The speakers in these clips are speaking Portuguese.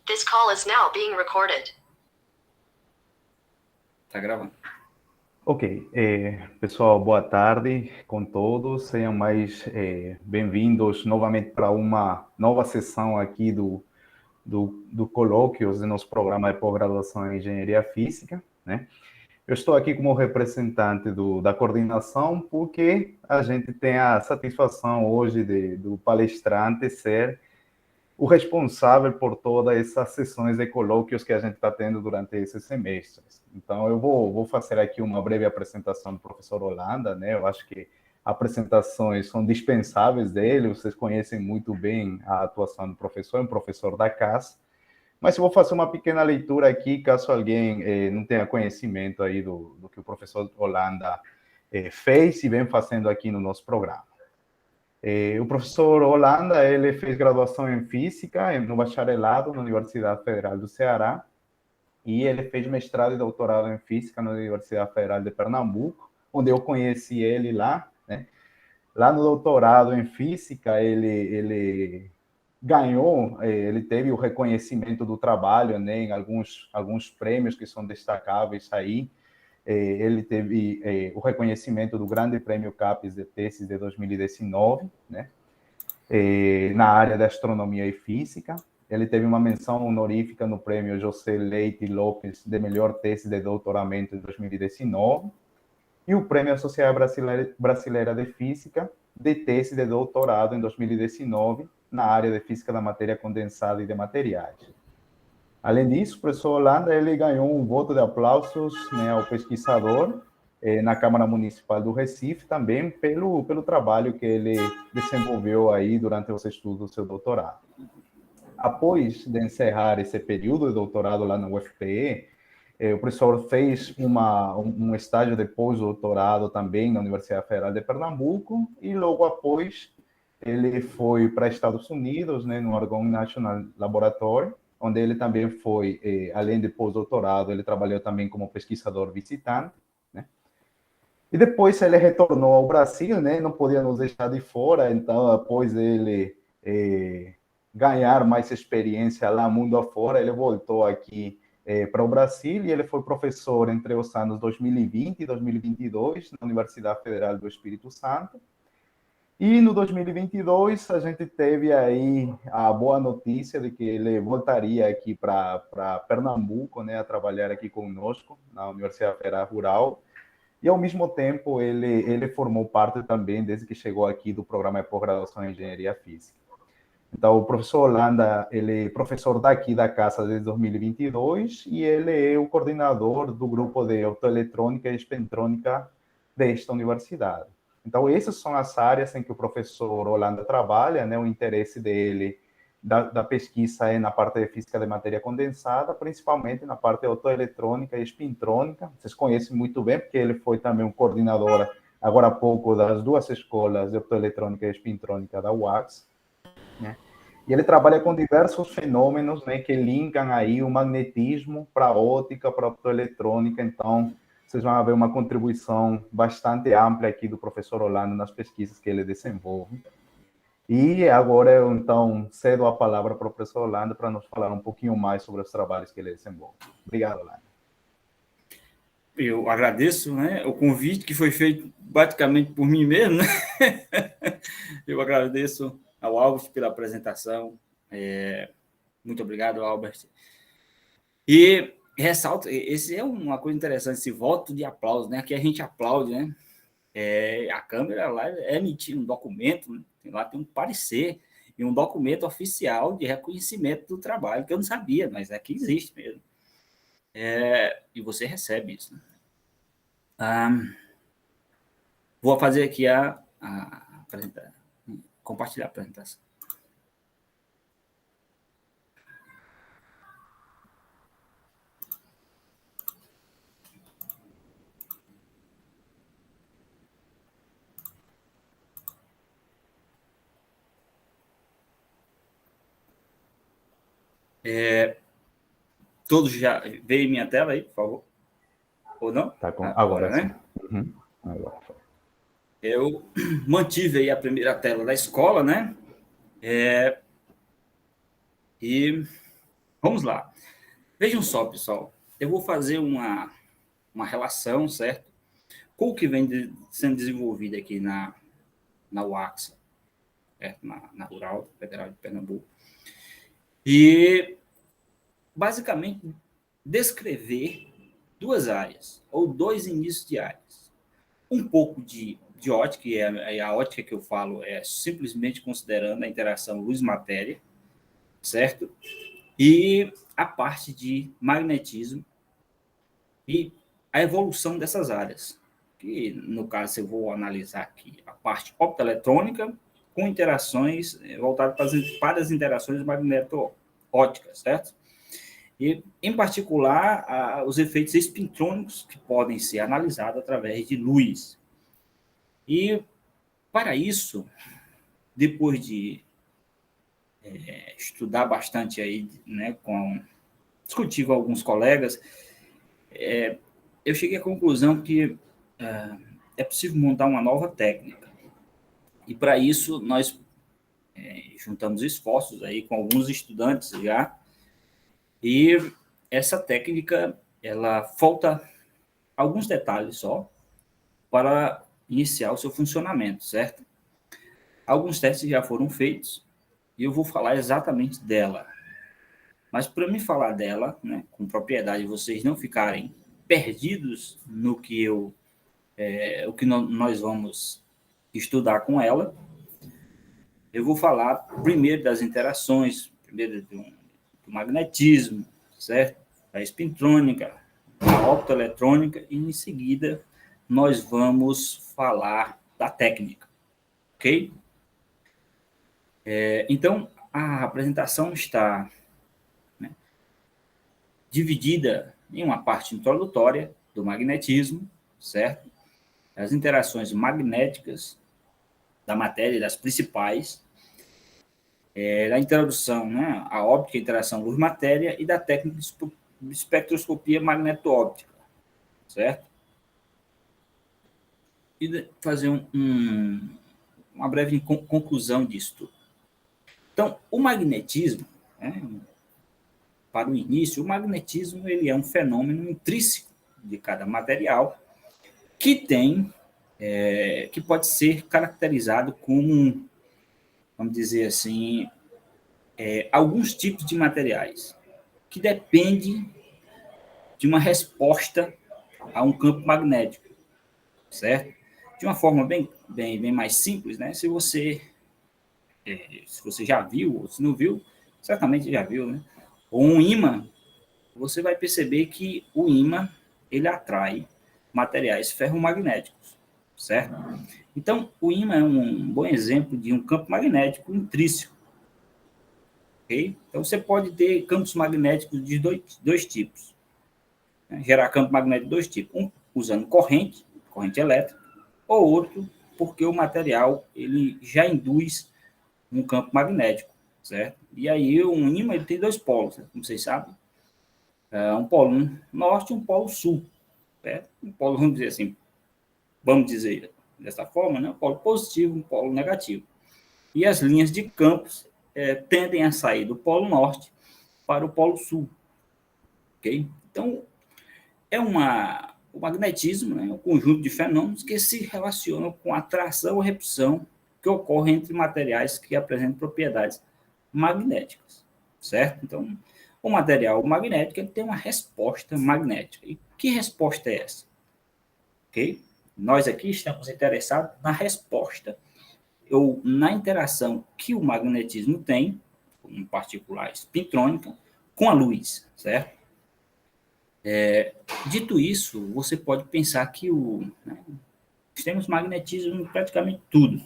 This call is now being recorded. Tá gravando. Ok, pessoal, boa tarde com todos. Sejam mais bem-vindos novamente para uma nova sessão aqui do Colóquios do nosso programa de pós-graduação em Engenharia Física, né? Eu estou aqui como representante da coordenação porque a gente tem a satisfação hoje do palestrante ser o responsável por todas essas sessões de colóquios que a gente está tendo durante esses semestres. Então, eu vou fazer aqui uma breve apresentação do professor Holanda, né? Eu acho que apresentações são dispensáveis dele, vocês conhecem muito bem a atuação do professor, é um professor da casa, mas eu vou fazer uma pequena leitura aqui, caso alguém não tenha conhecimento aí do que o professor Holanda fez e vem fazendo aqui no nosso programa. O professor Holanda, ele fez graduação em Física no bacharelado na Universidade Federal do Ceará e ele fez mestrado e doutorado em Física na Universidade Federal de Pernambuco, onde eu conheci ele lá, né? Lá no doutorado em Física, ele ganhou, ele teve o reconhecimento do trabalho, né, em alguns prêmios que são destacáveis aí. Ele teve o reconhecimento do Grande Prêmio CAPES de Tesis de 2019, né, na área da astronomia e física. Ele teve uma menção honorífica no Prêmio José Leite Lopes de melhor tese de doutoramento em 2019 e o Prêmio Associação Brasileira de Física de tese de doutorado em 2019 na área de física da matéria condensada e de materiais. Além disso, o professor Holanda ele ganhou um voto de aplausos, né, ao pesquisador na Câmara Municipal do Recife, também pelo trabalho que ele desenvolveu aí durante os estudos do seu doutorado. Após de encerrar esse período de doutorado lá na UFPE, o professor fez um estágio de pós-doutorado também na Universidade Federal de Pernambuco e logo após ele foi para Estados Unidos, né, no Oregon National Laboratory, onde ele também foi, além de pós-doutorado, ele trabalhou também como pesquisador visitante, né? E depois ele retornou ao Brasil, né? Não podia nos deixar de fora, então, após ele ganhar mais experiência lá mundo afora, ele voltou aqui para o Brasil e ele foi professor entre os anos 2020 e 2022 na Universidade Federal do Espírito Santo. E no 2022, a gente teve aí a boa notícia de que ele voltaria aqui para Pernambuco, né, a trabalhar aqui conosco na Universidade Federal Rural. E, ao mesmo tempo, ele formou parte também, desde que chegou aqui, do programa de pós-graduação em Engenharia Física. Então, o professor Holanda, ele é professor daqui da casa desde 2022 e ele é o coordenador do grupo de optoeletrônica e espectrônica desta universidade. Então, essas são as áreas em que o professor Holanda trabalha, né? O interesse dele da pesquisa é na parte de física de matéria condensada, principalmente na parte de optoeletrônica e espintrônica. Vocês conhecem muito bem, porque ele foi também um coordenador, agora há pouco, das duas escolas de optoeletrônica e espintrônica da UACS, né? E ele trabalha com diversos fenômenos, né, que linkam aí o magnetismo para a óptica, para a optoeletrônica. Então, vocês vão ver uma contribuição bastante ampla aqui do professor Holanda nas pesquisas que ele desenvolve. E agora eu, então, cedo a palavra para o professor Holanda para nos falar um pouquinho mais sobre os trabalhos que ele desenvolve. Obrigado, Holanda. Eu agradeço, né, o convite que foi feito praticamente por mim mesmo, né? Eu agradeço ao Albert pela apresentação. Muito obrigado, Albert. E ressalto, esse é uma coisa interessante, esse voto de aplauso, né? Aqui a gente aplaude, né? A câmera lá emitir um documento, né? Lá tem um parecer e um documento oficial de reconhecimento do trabalho, que eu não sabia, mas aqui existe mesmo. E você recebe isso, né? Vou fazer aqui compartilhar a apresentação. Todos já veem minha tela aí, por favor? Ou não? Tá com... Agora sim. Né? Uhum. Agora. Eu mantive aí a primeira tela da escola, né? E Vamos lá. Vejam só, pessoal. Eu vou fazer uma relação, certo? Com o que vem sendo desenvolvido aqui na UAXA, certo? Na Rural Federal de Pernambuco. E, basicamente, descrever duas áreas, ou dois inícios de áreas. Um pouco de ótica, e a ótica que eu falo é simplesmente considerando a interação luz-matéria, certo? E a parte de magnetismo e a evolução dessas áreas, que no caso eu vou analisar aqui a parte optoeletrônica com interações voltadas para as interações magneto-óticas, certo? E, em particular, os efeitos espintrônicos que podem ser analisados através de luz. E, para isso, depois de estudar bastante aí, né, discutir com alguns colegas, eu cheguei à conclusão que é possível montar uma nova técnica. E, para isso, nós juntamos esforços aí com alguns estudantes já, e essa técnica, ela falta alguns detalhes só para iniciar o seu funcionamento, certo? Alguns testes já foram feitos e eu vou falar exatamente dela. Mas para me falar dela, né, com propriedade, vocês não ficarem perdidos no que o que nós vamos estudar com ela, eu vou falar primeiro das interações, primeiro do magnetismo, certo? A espintrônica, a optoeletrônica, e em seguida nós vamos falar da técnica, ok? Então, a apresentação está, né, dividida em uma parte introdutória do magnetismo, certo? As interações magnéticas da matéria, das principais, da introdução, né, a óptica, a interação luz-matéria, e da técnica de espectroscopia magneto-óptica, certo? E fazer uma breve conclusão disso tudo. Então, o magnetismo, né, para o início, o magnetismo ele é um fenômeno intrínseco de cada material que que pode ser caracterizado como, vamos dizer assim, alguns tipos de materiais, que depende de uma resposta a um campo magnético, certo? De uma forma bem mais simples, né? Se você já viu, ou se não viu, certamente já viu, né? Ou um ímã, você vai perceber que o ímã, ele atrai materiais ferromagnéticos, certo? Então, o ímã é um bom exemplo de um campo magnético intrínseco, ok? Então, você pode ter campos magnéticos de dois tipos, né? Gerar campo magnético de dois tipos, um usando corrente elétrica, ou outro porque o material ele já induz um campo magnético, certo? E aí um ímã ele tem dois polos, certo? Como vocês sabem, um polo norte e um polo sul, certo? Um polo, vamos dizer dessa forma, né? Um polo positivo, um polo negativo. E as linhas de campos tendem a sair do polo norte para o polo sul, ok? Então, o magnetismo, né, é um conjunto de fenômenos que se relacionam com a atração ou repulsão que ocorre entre materiais que apresentam propriedades magnéticas, certo? Então, o material magnético ele tem uma resposta magnética. E que resposta é essa? Ok? Nós aqui estamos interessados na resposta ou na interação que o magnetismo tem, em particular espintrônica, com a luz, certo? Dito isso, você pode pensar que nós temos magnetismo em praticamente tudo,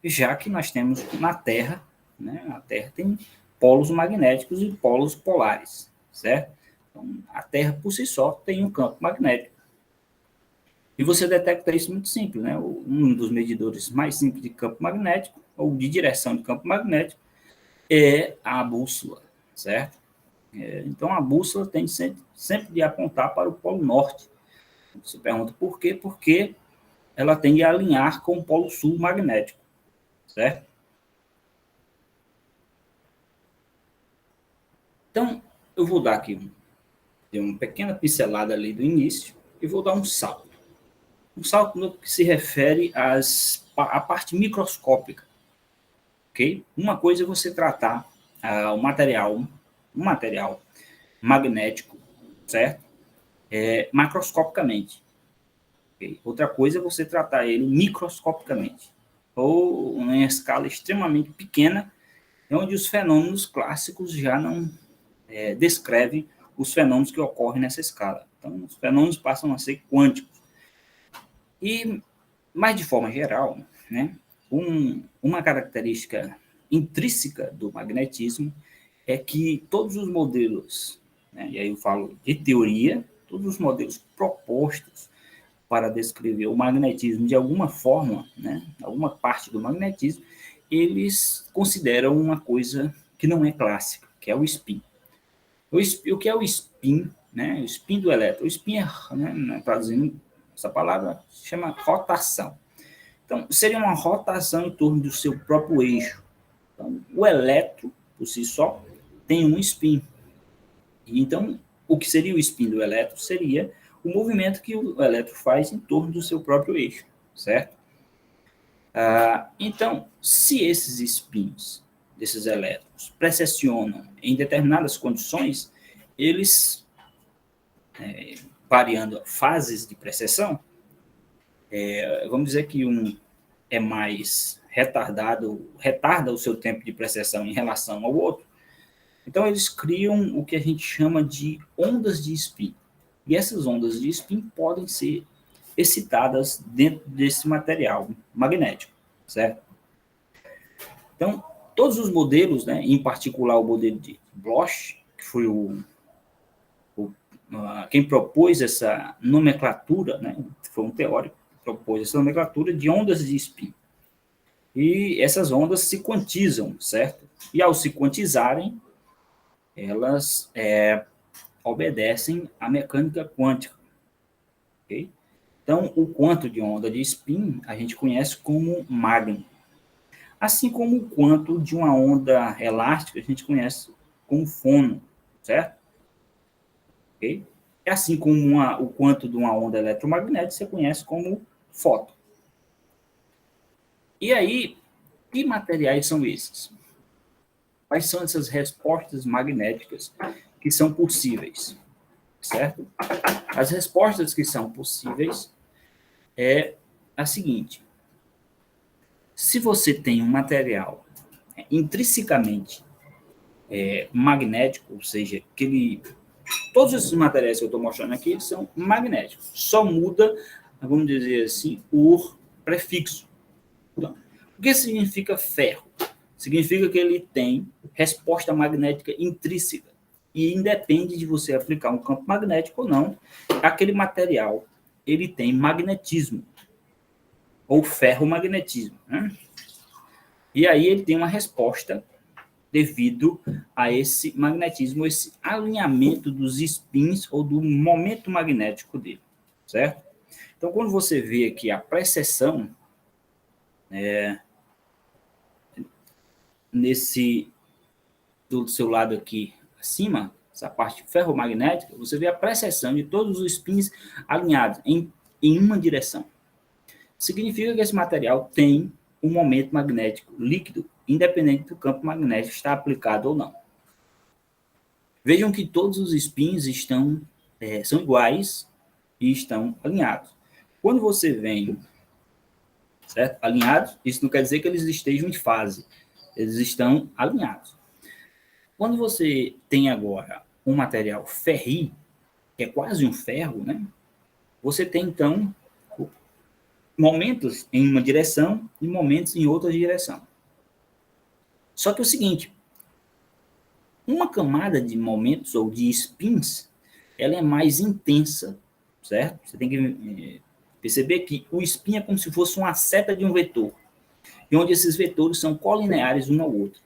já que nós temos na Terra, né, a Terra tem polos magnéticos e polos polares, certo? Então, a Terra, por si só, tem um campo magnético. E você detecta isso muito simples, né? Um dos medidores mais simples de campo magnético, ou de direção de campo magnético, é a bússola, certo? Então, a bússola tem sempre de apontar para o polo norte. Você pergunta por quê? Porque ela tende a alinhar com o polo sul magnético, certo? Então, eu vou dar aqui uma pequena pincelada ali do início e vou dar um salto. Um salto no que se refere à parte microscópica, ok? Uma coisa é você tratar um material magnético, certo? Macroscopicamente. Okay? Outra coisa é você tratar ele microscopicamente, ou em escala extremamente pequena, onde os fenômenos clássicos já não descrevem os fenômenos que ocorrem nessa escala. Então, os fenômenos passam a ser quânticos. Mas, de forma geral, né, uma característica intrínseca do magnetismo é que todos os modelos, né, e aí eu falo de teoria, todos os modelos propostos para descrever o magnetismo de alguma forma, né, alguma parte do magnetismo, eles consideram uma coisa que não é clássica, que é o spin. O que é o spin? Né? O spin do elétron. O spin, né, traduzindo essa palavra, se chama rotação. Então, seria uma rotação em torno do seu próprio eixo. Então, o elétron, por si só, tem um spin. Então, o que seria o spin do elétron seria o movimento que o elétron faz em torno do seu próprio eixo, certo? Então, se esses spins desses elétrons precessionam em determinadas condições, eles, variando fases de precessão, vamos dizer que um é mais retarda o seu tempo de precessão em relação ao outro, então eles criam o que a gente chama de ondas de spin. E essas ondas de spin podem ser excitadas dentro desse material magnético, certo? Então, todos os modelos, né, em particular o modelo de Bloch, que foi quem propôs essa nomenclatura, né, foi um teórico que propôs essa nomenclatura de ondas de spin. E essas ondas se quantizam, certo? E ao se quantizarem, elas obedecem à mecânica quântica. Okay? Então, o quanto de onda de spin a gente conhece como magno. Assim como o quanto de uma onda elástica a gente conhece como fono, certo? Okay? E assim como o quanto de uma onda eletromagnética você conhece como fóton. E aí, que materiais são esses? Quais são essas respostas magnéticas que são possíveis? Certo? As respostas que são possíveis é a seguinte. Se você tem um material intrinsecamente magnético, ou seja, todos esses materiais que eu estou mostrando aqui são magnéticos. Só muda, vamos dizer assim, o prefixo. Então, o que significa ferro? Significa que ele tem resposta magnética intrínseca. E independe de você aplicar um campo magnético ou não, aquele material ele tem magnetismo, ou ferromagnetismo. Né? E aí ele tem uma resposta devido a esse magnetismo, esse alinhamento dos spins ou do momento magnético dele, certo? Então, quando você vê aqui a precessão, do seu lado aqui acima, essa parte ferromagnética, você vê a precessão de todos os spins alinhados em uma direção. Significa que esse material tem um momento magnético líquido, independente do campo magnético estar aplicado ou não. Vejam que todos os spins são iguais e estão alinhados. Quando você vem alinhados, isso não quer dizer que eles estejam em fase, eles estão alinhados. Quando você tem agora um material ferri, que é quase um ferro, né? Você tem, então, momentos em uma direção e momentos em outra direção. Só que é o seguinte, uma camada de momentos ou de spins, ela é mais intensa, certo? Você tem que perceber que o spin é como se fosse uma seta de um vetor, e onde esses vetores são colineares um ao outro.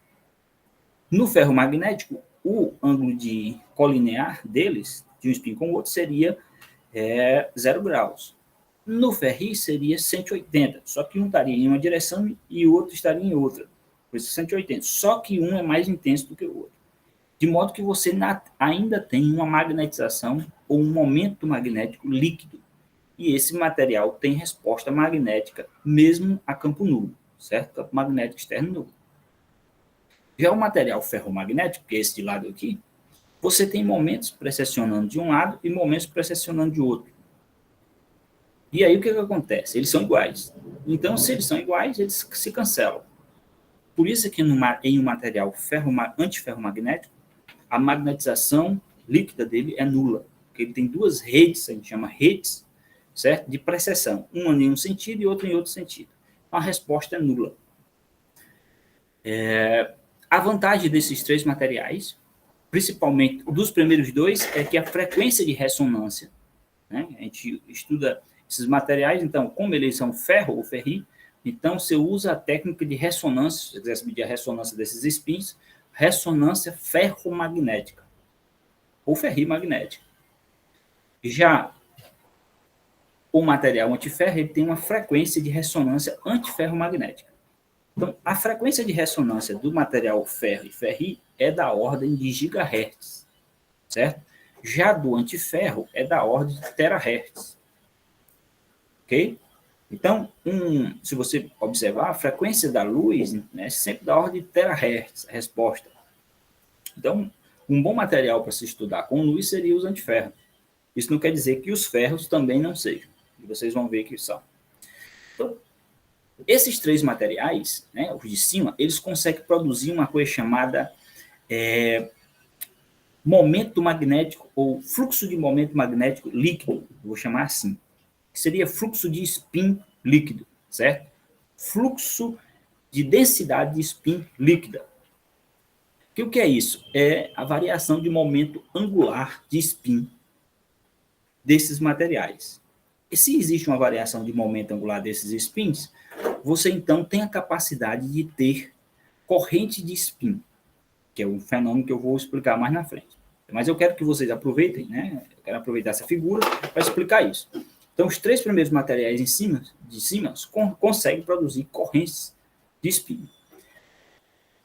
No ferromagnético, o ângulo de colinear deles, de um spin com o outro, seria 0 graus. No ferri seria 180, só que um estaria em uma direção e o outro estaria em outra. Por isso 180. Só que um é mais intenso do que o outro. de modo que você ainda tem uma magnetização ou um momento magnético líquido. E esse material tem resposta magnética, mesmo a campo nulo, certo? Campo magnético externo nulo. Já o material ferromagnético, que é esse de lado aqui, você tem momentos precessionando de um lado e momentos precessionando de outro. E aí o que acontece? Eles são iguais. Então, se eles são iguais, eles se cancelam. Por isso que em um material antiferromagnético, a magnetização líquida dele é nula. Porque ele tem duas redes, a gente chama redes, certo? De precessão. Uma em um sentido e outra em outro sentido. Então, a resposta é nula. A vantagem desses três materiais, principalmente dos primeiros dois, é que a frequência de ressonância, né? A gente estuda esses materiais, então, como eles são ferro ou ferri, então você usa a técnica de ressonância, se você quiser medir a ressonância desses spins, ressonância ferromagnética ou ferrimagnética. Já o material antiferro ele tem uma frequência de ressonância antiferromagnética. Então, a frequência de ressonância do material ferro e ferri é da ordem de gigahertz, certo? Já do antiferro é da ordem de terahertz. Ok? Então, se você observar, a frequência da luz é sempre da ordem de terahertz, a resposta. Então, um bom material para se estudar com luz seria os antiferros. Isso não quer dizer que os ferros também não sejam. E vocês vão ver que são. Então, esses três materiais, né, os de cima, eles conseguem produzir uma coisa chamada momento magnético ou fluxo de momento magnético líquido, vou chamar assim, que seria fluxo de spin líquido, certo? Fluxo de densidade de spin líquida. O que é isso? É a variação de momento angular de spin desses materiais. E se existe uma variação de momento angular desses spins, você então tem a capacidade de ter corrente de spin, que é um fenômeno que eu vou explicar mais na frente. Mas eu quero que vocês aproveitem, né? Eu quero aproveitar essa figura para explicar isso. Então, os três primeiros materiais de cima conseguem produzir correntes de spin.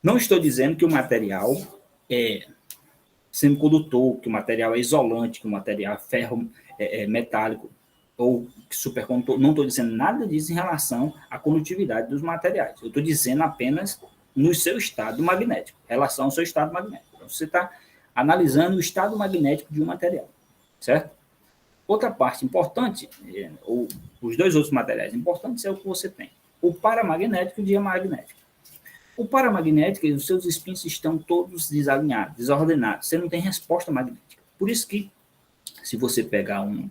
Não estou dizendo que o material é semicondutor, que o material é isolante, que o material é ferro metálico ou supercondutor. Não estou dizendo nada disso em relação à condutividade dos materiais. Eu estou dizendo apenas no seu estado magnético, em relação ao seu estado magnético. Então, você está analisando o estado magnético de um material, certo? Outra parte importante, ou os dois outros materiais importantes, é o que você tem. O paramagnético e o diamagnético. O paramagnético, os seus spins estão todos desalinhados, desordenados. Você não tem resposta magnética. Por isso que, se você pegar um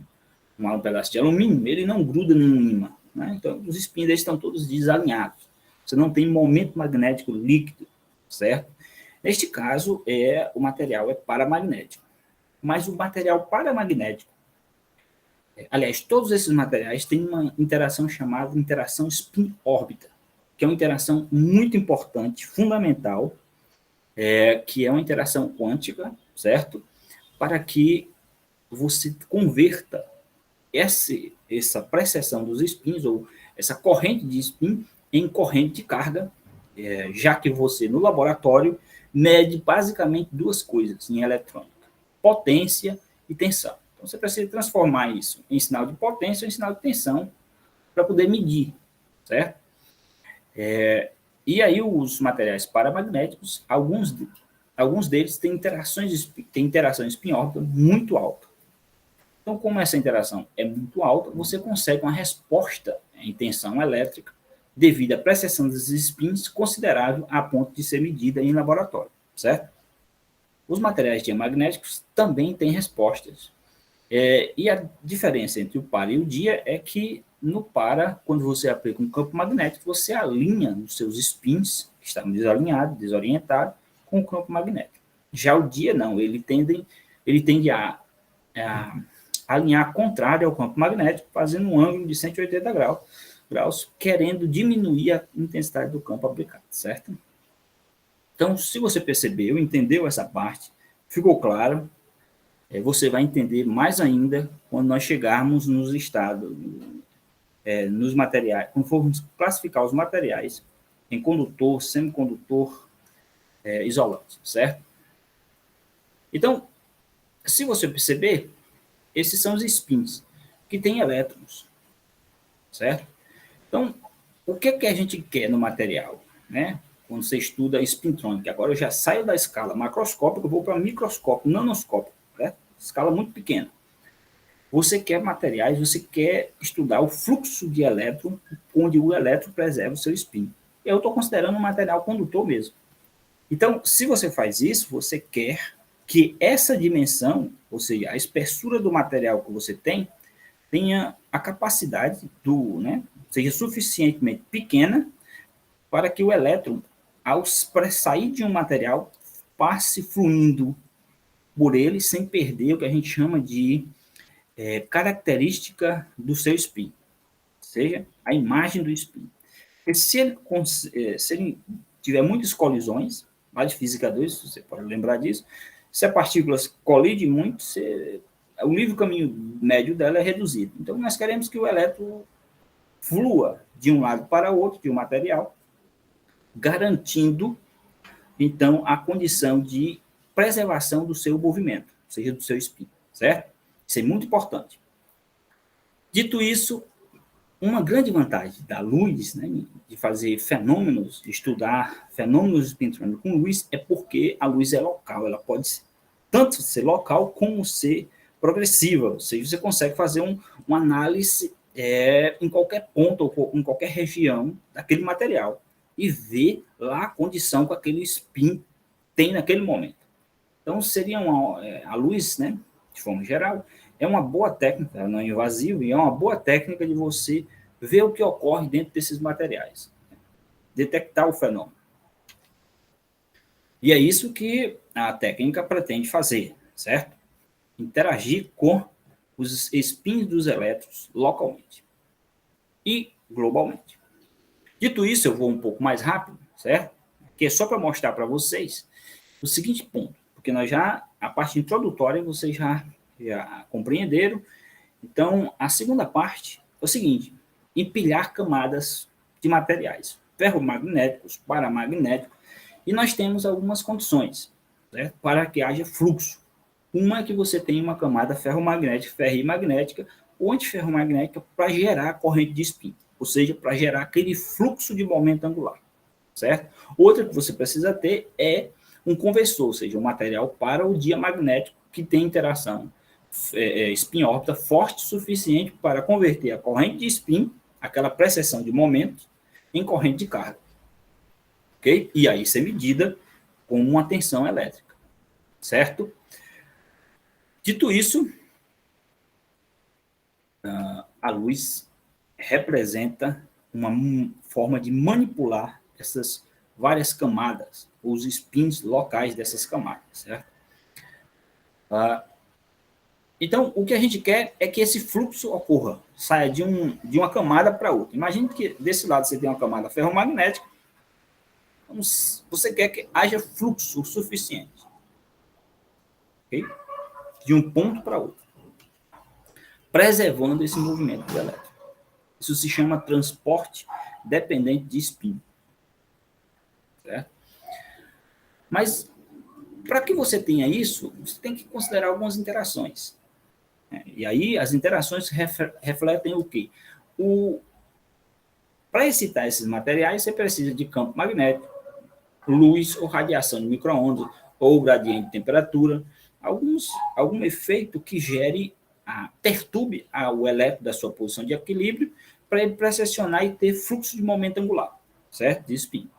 pedaço de alumínio, ele não gruda num ímã. Né? Então, os spins deles estão todos desalinhados. Você não tem momento magnético líquido, certo? Neste caso, o material é paramagnético. Mas o material paramagnético, aliás, todos esses materiais têm uma interação chamada interação spin-órbita, que é uma interação muito importante, fundamental, que é uma interação quântica, certo? Para que você converta essa precessão dos spins, ou essa corrente de spin, em corrente de carga, já que você, no laboratório, mede basicamente duas coisas em eletrônica: potência e tensão. Então, você precisa transformar isso em sinal de potência ou em sinal de tensão para poder medir, certo? E aí os materiais paramagnéticos, alguns deles têm interação spin-órbita muito alta. Então, como essa interação é muito alta, você consegue uma resposta em tensão elétrica devido à precessão desses spins considerável a ponto de ser medida em laboratório, certo? Os materiais diamagnéticos também têm respostas. E a diferença entre o para e o dia é que no para, quando você aplica um campo magnético, você alinha os seus spins, que estão desalinhados, desorientados, com o campo magnético. Já o dia não, ele tende a alinhar contrário ao campo magnético, fazendo um ângulo de 180 graus, querendo diminuir a intensidade do campo aplicado, certo? Então, se você percebeu, entendeu essa parte, ficou claro, você vai entender mais ainda quando nós chegarmos nos estados, nos materiais, quando formos classificar os materiais em condutor, semicondutor, isolante, certo? Então, se você perceber, esses são os spins que têm elétrons, certo? Então, o que a gente quer no material, né? Quando você estuda spintrônica, agora eu já saio da escala macroscópica, eu vou para microscópio, nanoscópio, né? Escala muito pequena. Você quer materiais, você quer estudar o fluxo de elétron, onde o elétron preserva o seu spin. Eu estou considerando um material condutor mesmo. Então, se você faz isso, você quer que essa dimensão, ou seja, a espessura do material que você tem, tenha a capacidade né, seja suficientemente pequena para que o elétron, ao sair de um material, passe fluindo por ele sem perder o que a gente chama de característica do seu spin, ou seja, a imagem do spin. Porque se ele tiver muitas colisões, lá de física 2, você pode lembrar disso, se a partícula colide muito, o nível caminho médio dela é reduzido. Então, nós queremos que o elétron flua de um lado para o outro, de um material, garantindo, então, a condição de preservação do seu movimento, ou seja, do seu spin, certo? Isso é muito importante. Dito isso, uma grande vantagem da luz, né, de fazer fenômenos, de estudar fenômenos espintrônicos com luz, é porque a luz é local, ela pode tanto ser local como ser progressiva, ou seja, você consegue fazer uma análise em qualquer ponto ou em qualquer região daquele material e ver lá a condição que aquele spin tem naquele momento. Então, seria a luz, né, de forma geral, é uma boa técnica, ela não é invasiva, e é uma boa técnica de você ver o que ocorre dentro desses materiais, detectar o fenômeno. E é isso que a técnica pretende fazer, certo? Interagir com os spins dos elétrons localmente e globalmente. Dito isso, eu vou um pouco mais rápido, certo? Que é só para mostrar para vocês o seguinte ponto, porque a parte introdutória vocês já compreenderam. Então, a segunda parte é o seguinte: empilhar camadas de materiais ferromagnéticos, paramagnéticos, e nós temos algumas condições, certo? Para que haja fluxo. Uma é que você tenha uma camada ferromagnética, ferrimagnética ou antiferromagnética para gerar a corrente de spin, ou seja, para gerar aquele fluxo de momento angular, certo? Outra que você precisa ter é um conversor, ou seja, um material para o diamagnético que tem interação spin-órbita forte o suficiente para converter a corrente de spin, aquela precessão de momento, em corrente de carga. Ok? E aí ser medida com uma tensão elétrica. Certo? Dito isso, a luz representa uma forma de manipular essas várias camadas, os spins locais dessas camadas, certo? Então, o que a gente quer é que esse fluxo ocorra, saia de uma camada para outra. Imagine que desse lado você tem uma camada ferromagnética, então você quer que haja fluxo suficiente, okay? De um ponto para outro, preservando esse movimento do elétron. Isso se chama transporte dependente de spin. Certo? Mas, para que você tenha isso, você tem que considerar algumas interações. E aí, as interações refletem o quê? Para excitar esses materiais, você precisa de campo magnético, luz ou radiação de micro-ondas, ou gradiente de temperatura, algum efeito que perturbe o elétron da sua posição de equilíbrio para ele precessionar e ter fluxo de momento angular, certo? De spin.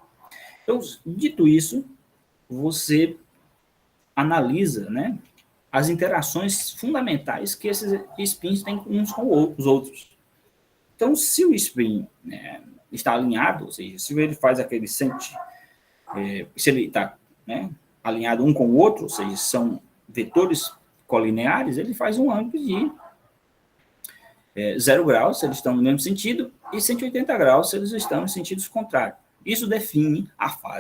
Então, dito isso, você analisa, né, as interações fundamentais que esses spins têm uns com os outros. Então, se o spin está alinhado, ou seja, se ele faz aquele se ele está alinhado um com o outro, ou seja, são vetores colineares, ele faz um ângulo de 0 graus, se eles estão no mesmo sentido, e 180 graus, se eles estão em sentidos contrários. Isso define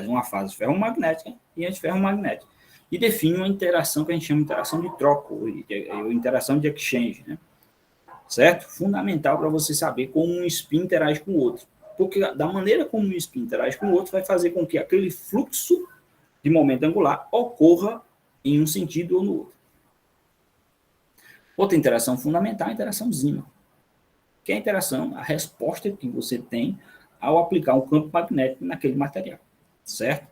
uma fase ferromagnética e antiferromagnética. E define uma interação que a gente chama de interação de troca, ou interação de exchange, né? Certo? Fundamental para você saber como um spin interage com o outro. Porque da maneira como um spin interage com o outro, vai fazer com que aquele fluxo de momento angular ocorra em um sentido ou no outro. Outra interação fundamental é a interação zima, que é a interação, a resposta que você tem ao aplicar um campo magnético naquele material, certo?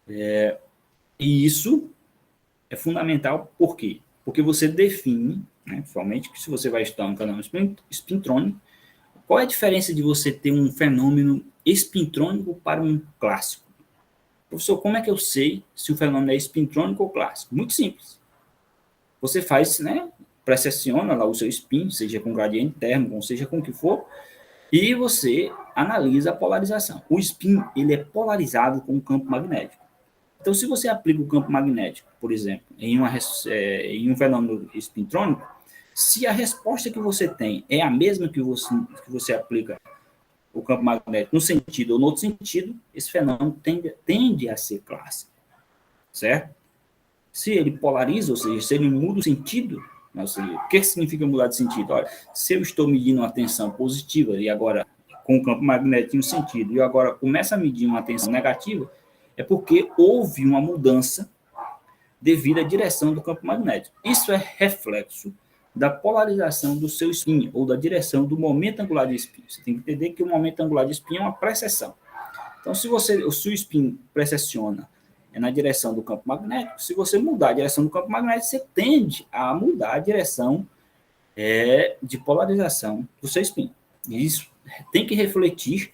E isso é fundamental, por quê? Porque você define, né, principalmente que se você vai estudar um fenômeno espintrônico, qual é a diferença de você ter um fenômeno espintrônico para um clássico? Professor, como é que eu sei se o fenômeno é espintrônico ou clássico? Muito simples. Você faz, né, precessiona lá o seu spin, seja com gradiente térmico, seja com o que for, e você analisa a polarização. O spin, ele é polarizado com o campo magnético. Então, se você aplica o campo magnético, por exemplo, em um fenômeno espintrônico, se a resposta que você tem é a mesma que você aplica o campo magnético num sentido ou no outro sentido, esse fenômeno tende a ser clássico, certo? Se ele polariza, ou seja, se ele muda o sentido, ou seja, o que significa mudar de sentido? Olha, se eu estou medindo uma tensão positiva e agora com o campo magnético em um sentido, e agora começo a medir uma tensão negativa, é porque houve uma mudança devido à direção do campo magnético. Isso é reflexo da polarização do seu spin, ou da direção do momento angular de spin. Você tem que entender que o momento angular de spin é uma precessão. Então, se o seu spin precessiona na direção do campo magnético, se você mudar a direção do campo magnético, você tende a mudar a direção de polarização do seu spin. E isso tem que refletir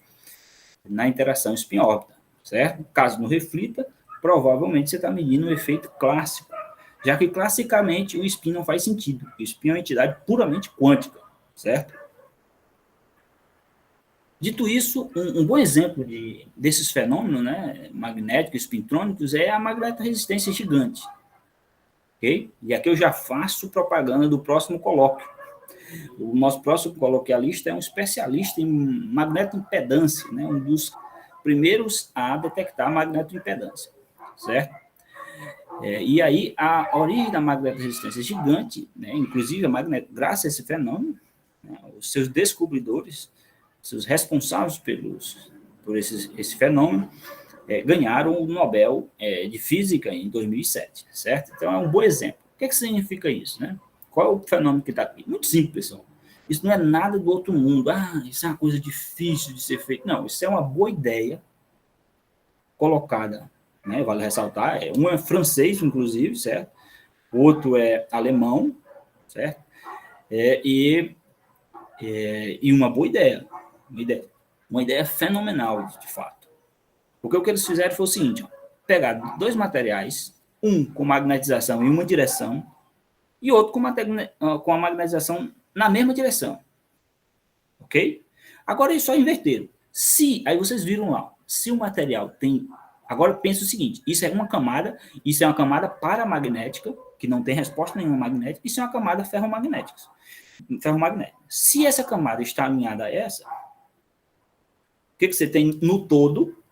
na interação spin-órbita, certo? Caso não reflita, provavelmente você está medindo um efeito clássico, já que classicamente o spin não faz sentido. O spin é uma entidade puramente quântica, certo? Dito isso, um bom exemplo desses fenômenos, né, magnéticos, espintrônicos, é a magnetoresistência gigante. Okay? E aqui eu já faço propaganda do próximo colóquio. O nosso próximo coloquialista é um especialista em magnetoimpedância, né, um dos primeiros a detectar a magnetoimpedância, certo? E aí, a origem da magnetoresistência gigante, né, inclusive graças a esse fenômeno, né, os seus descobridores, seus responsáveis por esse fenômeno, ganharam o Nobel de Física em 2007, certo? Então, é um bom exemplo. O que significa isso, né? Qual é o fenômeno que está aqui? Muito simples, pessoal. Isso não é nada do outro mundo. Isso é uma coisa difícil de ser feito. Não, isso é uma boa ideia colocada, né? Vale ressaltar. Um é francês, inclusive, certo? O outro é alemão, certo? E uma boa ideia. Uma ideia fenomenal, de fato. Porque o que eles fizeram foi o seguinte: pegar dois materiais, um com magnetização em uma direção e outro com a magnetização na mesma direção. Ok? Agora eles só inverteram. Aí vocês viram lá, se o material tem... Agora pensa o seguinte, isso é uma camada paramagnética, que não tem resposta nenhuma magnética, isso é uma camada ferromagnética. Se essa camada está alinhada a essa, o que você tem no todo?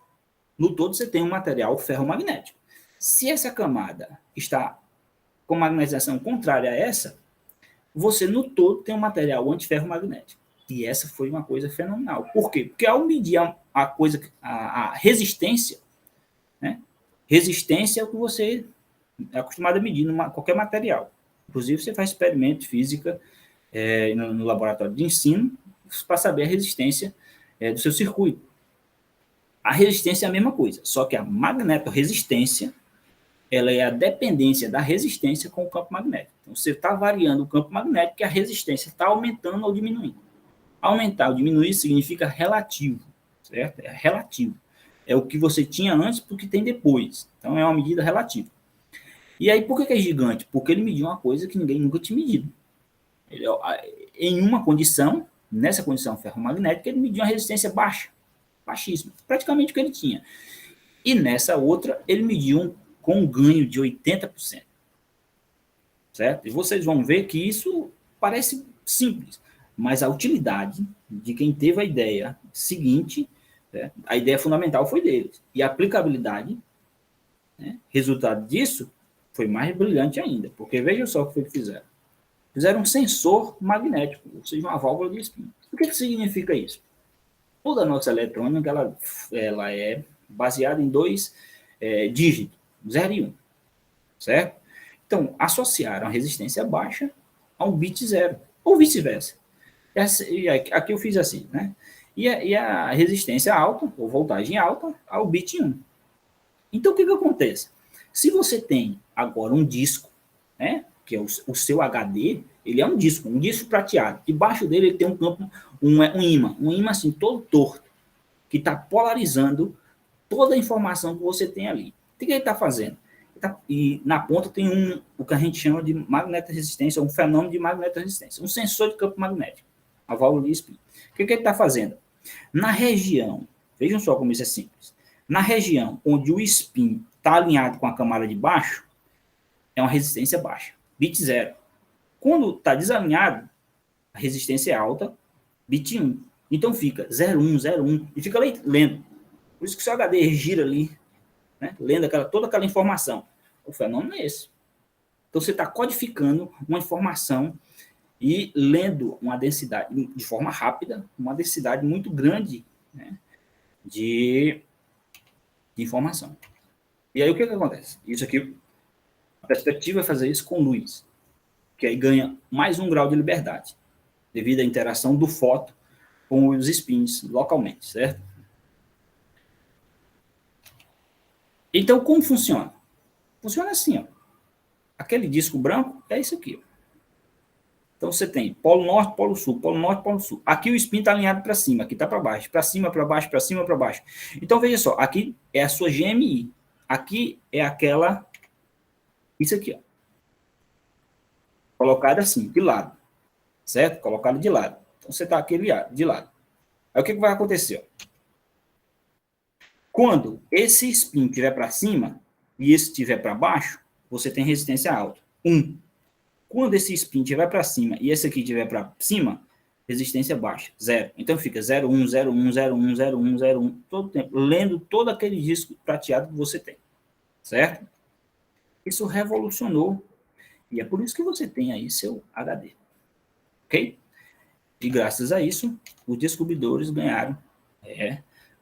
No todo você tem um material ferromagnético. Se essa camada está com magnetização contrária a essa, você no todo tem um material antiferromagnético. E essa foi uma coisa fenomenal. Por quê? Porque ao medir a resistência, né? Resistência é o que você é acostumado a medir em qualquer material. Inclusive, você faz experimento de física no laboratório de ensino para saber a resistência do seu circuito. A resistência é a mesma coisa, só que a magnetoresistência ela é a dependência da resistência com o campo magnético. Então, você está variando o campo magnético e a resistência está aumentando ou diminuindo. Aumentar ou diminuir significa relativo, certo? É relativo. É o que você tinha antes para o que tem depois. Então, é uma medida relativa. E aí, por que é gigante? Porque ele mediu uma coisa que ninguém nunca tinha medido. Em uma condição, nessa condição ferromagnética, ele mediu uma resistência baixa, baixíssima, praticamente o que ele tinha. E nessa outra, ele mediu com um ganho de 80%. Certo? E vocês vão ver que isso parece simples, mas a utilidade de quem teve a ideia seguinte, né, a ideia fundamental foi deles. E a aplicabilidade, né, resultado disso, foi mais brilhante ainda, porque veja só o que foi que fizeram. Fizeram um sensor magnético, ou seja, uma válvula de spin. O que significa isso? Toda a nossa eletrônica ela é baseada em dois dígitos, 0 e 1. certo? Então, associaram a resistência baixa ao bit zero, ou vice-versa. Aqui eu fiz assim, né? E a resistência alta, ou voltagem alta, ao bit 1. Então, o que acontece? Se você tem agora um disco, né, que é o seu HD, ele é um disco prateado. Debaixo dele ele tem um campo, um ímã assim, todo torto, que está polarizando toda a informação que você tem ali. O que ele está fazendo? E na ponta tem o que a gente chama de magnetoresistência, um fenômeno de magnetoresistência, um sensor de campo magnético, a válvula de spin. O que ele está fazendo? Na região, vejam só como isso é simples, na região onde o spin está alinhado com a camada de baixo, é uma resistência baixa, bit 0. Quando está desalinhado, a resistência é alta, bit 1. Então fica 0,1, 0,1, e fica lendo. Por isso que o seu HD gira ali, né, lendo toda aquela informação. O fenômeno é esse. Então você está codificando uma informação e lendo uma densidade, de forma rápida, uma densidade muito grande, né, de informação. E aí o que acontece? Isso aqui, a perspectiva é fazer isso com luz, que aí ganha mais 1 grau de liberdade, devido à interação do fóton com os spins localmente, certo? Então, como funciona? Funciona assim, ó. Aquele disco branco é isso aqui, ó. Então, você tem polo norte, polo sul, polo norte, polo sul. Aqui o spin está alinhado para cima, aqui está para baixo, para cima, para baixo, para cima, para baixo. Então, veja só, aqui é a sua GMI. Aqui é aquela, isso aqui, ó. Colocada assim, de lado, certo? Colocada de lado. Então, você está aqui de lado. Aí, o que vai acontecer? Ó? Quando esse spin estiver para cima e esse estiver para baixo, você tem resistência alta, 1. Quando esse spin estiver para cima e esse aqui estiver para cima, resistência baixa, 0. Então fica 0,1, 0,1, 0,1, 0,1, 0,1, todo o tempo, lendo todo aquele disco prateado que você tem, certo? Isso revolucionou, e é por isso que você tem aí seu HD, ok? E graças a isso, os descobridores ganharam,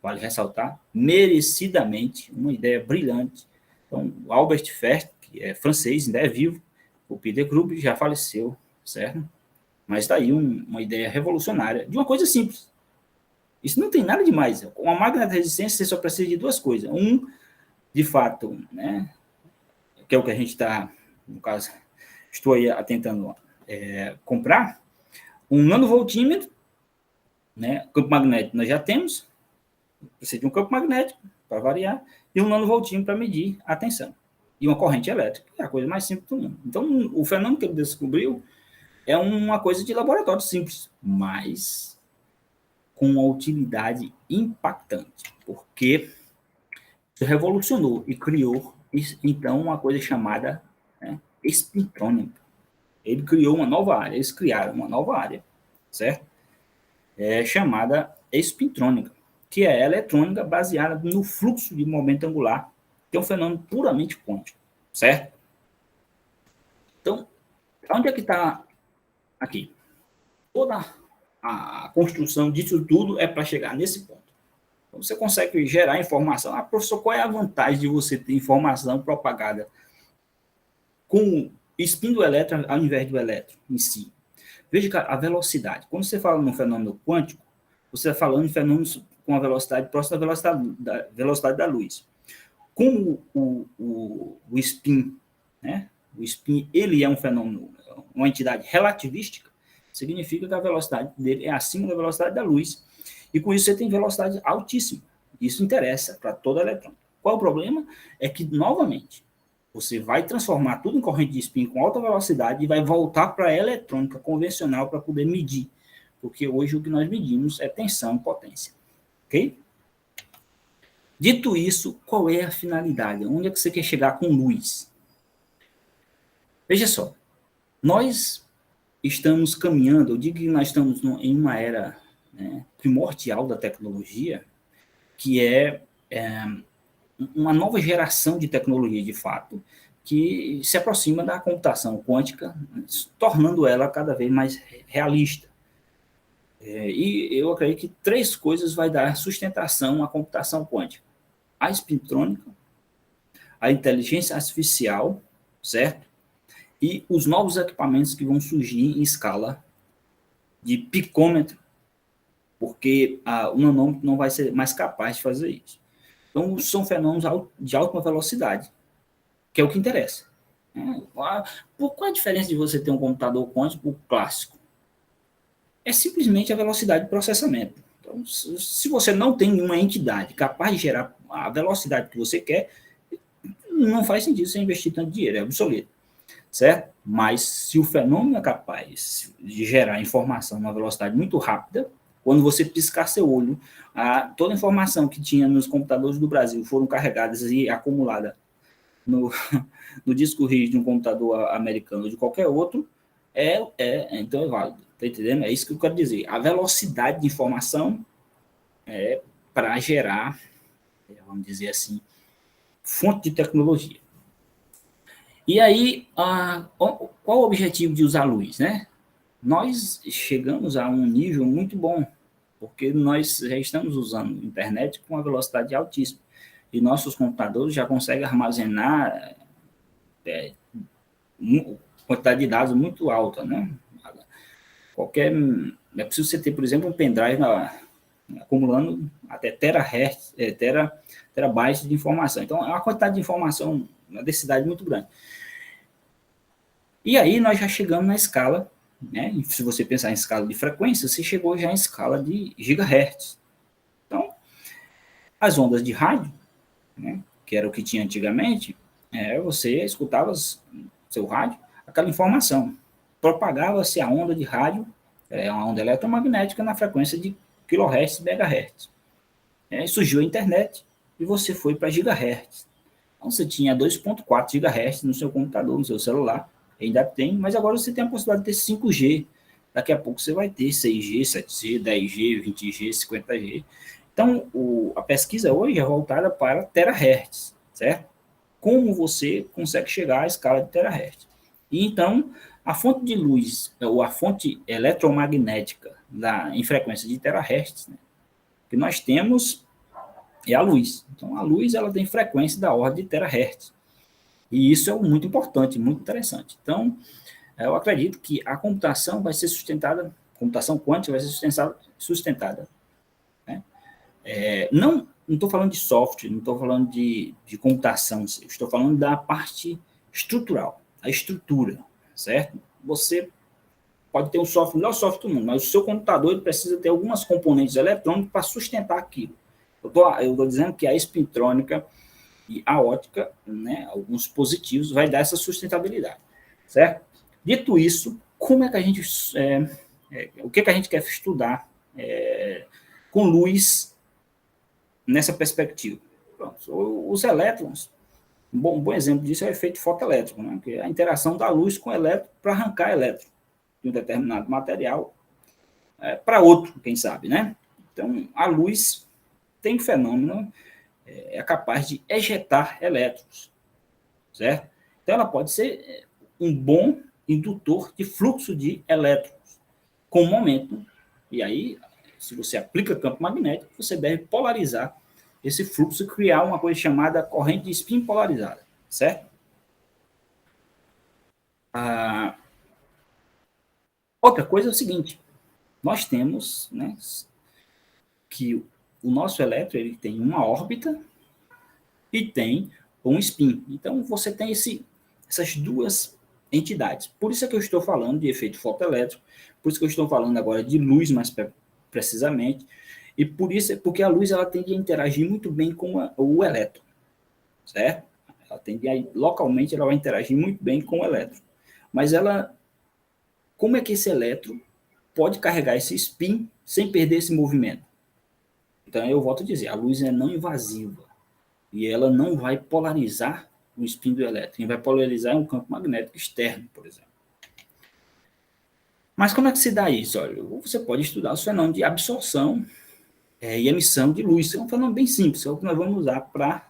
vale ressaltar, merecidamente, uma ideia brilhante. Então, o Albert Fert, que é francês, ainda é vivo, o Peter Grube já faleceu, certo? Mas está aí uma ideia revolucionária de uma coisa simples. Isso não tem nada demais. Com a magnetoresistência, você só precisa de 2 coisas. De fato, né, que é o que a gente está, no caso, estou aí tentando comprar, um nanovoltímetro, né, campo magnético nós já temos, precisa de um campo magnético, para variar, e um nanovoltímetro para medir a tensão. E uma corrente elétrica, que é a coisa mais simples do mundo. Então, o fenômeno que ele descobriu é uma coisa de laboratório simples, mas com uma utilidade impactante, porque isso revolucionou e criou, então, uma coisa chamada, né, espintrônica. Ele criou uma nova área, eles criaram uma nova área, certo? Chamada espintrônica, que é a eletrônica baseada no fluxo de momento angular, que é um fenômeno puramente quântico, certo? Então, onde é que está aqui? Toda a construção disso tudo é para chegar nesse ponto. Então, você consegue gerar informação. Ah, professor, qual é a vantagem de você ter informação propagada com spin do elétron ao invés do elétron em si? Veja a velocidade. Quando você fala num fenômeno quântico, você está falando de fenômenos com a velocidade próxima da velocidade da luz. Como o spin, né? O spin, ele é um fenômeno, uma entidade relativística, significa que a velocidade dele é acima da velocidade da luz, e com isso você tem velocidade altíssima. Isso interessa para toda a eletrônica. Qual o problema? É que, novamente, você vai transformar tudo em corrente de spin com alta velocidade e vai voltar para a eletrônica convencional para poder medir, porque hoje o que nós medimos é tensão e potência. Ok? Dito isso, qual é a finalidade? Onde é que você quer chegar com luz? Veja só, nós estamos caminhando, eu digo que nós estamos em uma era, né, primordial da tecnologia, que é uma nova geração de tecnologia, de fato, que se aproxima da computação quântica, tornando ela cada vez mais realista. E eu acredito que 3 coisas vai dar sustentação à computação quântica: a espintrônica, a inteligência artificial certo? E os novos equipamentos que vão surgir em escala de picômetro, porque o nanômetro não vai ser mais capaz de fazer isso. Então, são fenômenos de alta velocidade, que é o que interessa. Qual a diferença de você ter um computador quântico clássico? É simplesmente a velocidade de processamento. Então, se você não tem uma entidade capaz de gerar a velocidade que você quer, não faz sentido você investir tanto dinheiro, é obsoleto, certo? Mas se o fenômeno é capaz de gerar informação numa velocidade muito rápida, quando você piscar seu olho, toda a informação que tinha nos computadores do Brasil foram carregadas e acumuladas no disco rígido de um computador americano ou de qualquer outro, então é válido. Está entendendo? É isso que eu quero dizer. A velocidade de informação é para gerar, vamos dizer assim, fonte de tecnologia. E aí, qual o objetivo de usar a luz, né? Nós chegamos a um nível muito bom, porque nós já estamos usando a internet com uma velocidade altíssima. E nossos computadores já conseguem armazenar quantidade de dados muito alta, né? É preciso você ter, por exemplo, um pendrive acumulando até terabytes de informação. Então, é uma quantidade de informação, uma densidade muito grande. E aí nós já chegamos na escala, né? Se você pensar em escala de frequência, você chegou já em escala de gigahertz. Então, as ondas de rádio, né, que era o que tinha antigamente, você escutava seu rádio, aquela informação. Propagava-se a onda de rádio, uma onda eletromagnética na frequência de kHz e megahertz. Surgiu a internet e você foi para gigahertz. Então, você tinha 2.4 gigahertz no seu computador, no seu celular, ainda tem, mas agora você tem a possibilidade de ter 5G. Daqui a pouco você vai ter 6G, 7G, 10G, 20G, 50G. Então, a pesquisa hoje é voltada para terahertz, certo? Como você consegue chegar à escala de terahertz. E então, a fonte de luz, ou a fonte eletromagnética em frequência de terahertz, né, que nós temos é a luz. Então, a luz ela tem frequência da ordem de terahertz. E isso é muito importante, muito interessante. Então, eu acredito que a computação vai ser sustentada, computação quântica vai ser sustentada. Né? Não estou falando de software, não estou falando de computação, estou falando da parte estrutural, a estrutura, certo? Você pode ter o melhor software do mundo, mas o seu computador ele precisa ter algumas componentes eletrônicas para sustentar aquilo. Eu estou dizendo que a espintrônica e a ótica, né, alguns positivos, vai dar essa sustentabilidade, certo? Dito isso, como é que a gente, o que a gente quer estudar com luz nessa perspectiva? Pronto, os elétrons, um bom exemplo disso é o efeito fotoelétrico, né, que é a interação da luz com o elétron para arrancar elétron de um determinado material para outro, quem sabe, né? Então, a luz tem um fenômeno é capaz de ejetar elétrons, certo? Então, ela pode ser um bom indutor de fluxo de elétrons com momento. E aí, se você aplica campo magnético, você deve polarizar esse fluxo e criar uma coisa chamada corrente de spin polarizada, certo? Outra coisa é o seguinte, nós temos, né, que o nosso elétron ele tem uma órbita e tem um spin. Então, você tem essas duas entidades. Por isso é que eu estou falando de efeito fotoelétrico, por isso que eu estou falando agora de luz mais precisamente, e por isso porque a luz ela tende a interagir muito bem com o elétron, certo? Localmente ela vai interagir muito bem com o elétron. Mas como é que esse elétron pode carregar esse spin sem perder esse movimento? Então, eu volto a dizer, a luz é não invasiva. E ela não vai polarizar o spin do elétron, quem vai polarizar é um campo magnético externo, por exemplo. Mas como é que se dá isso? Olha, você pode estudar o fenômeno de absorção e emissão de luz. É um fenômeno bem simples, é o que nós vamos usar para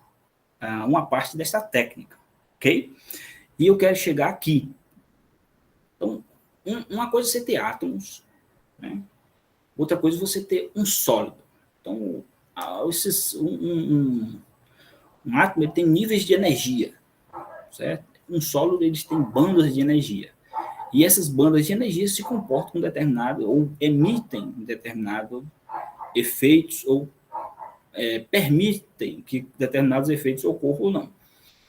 uma parte dessa técnica, ok? E eu quero chegar aqui. Então, uma coisa é você ter átomos, né? Outra coisa é você ter um sólido. Então, um átomo ele tem níveis de energia, certo? um sólido eles têm bandas de energia. E essas bandas de energia se comportam com determinado, ou emitem determinado efeitos, ou permitem que determinados efeitos ocorram ou não,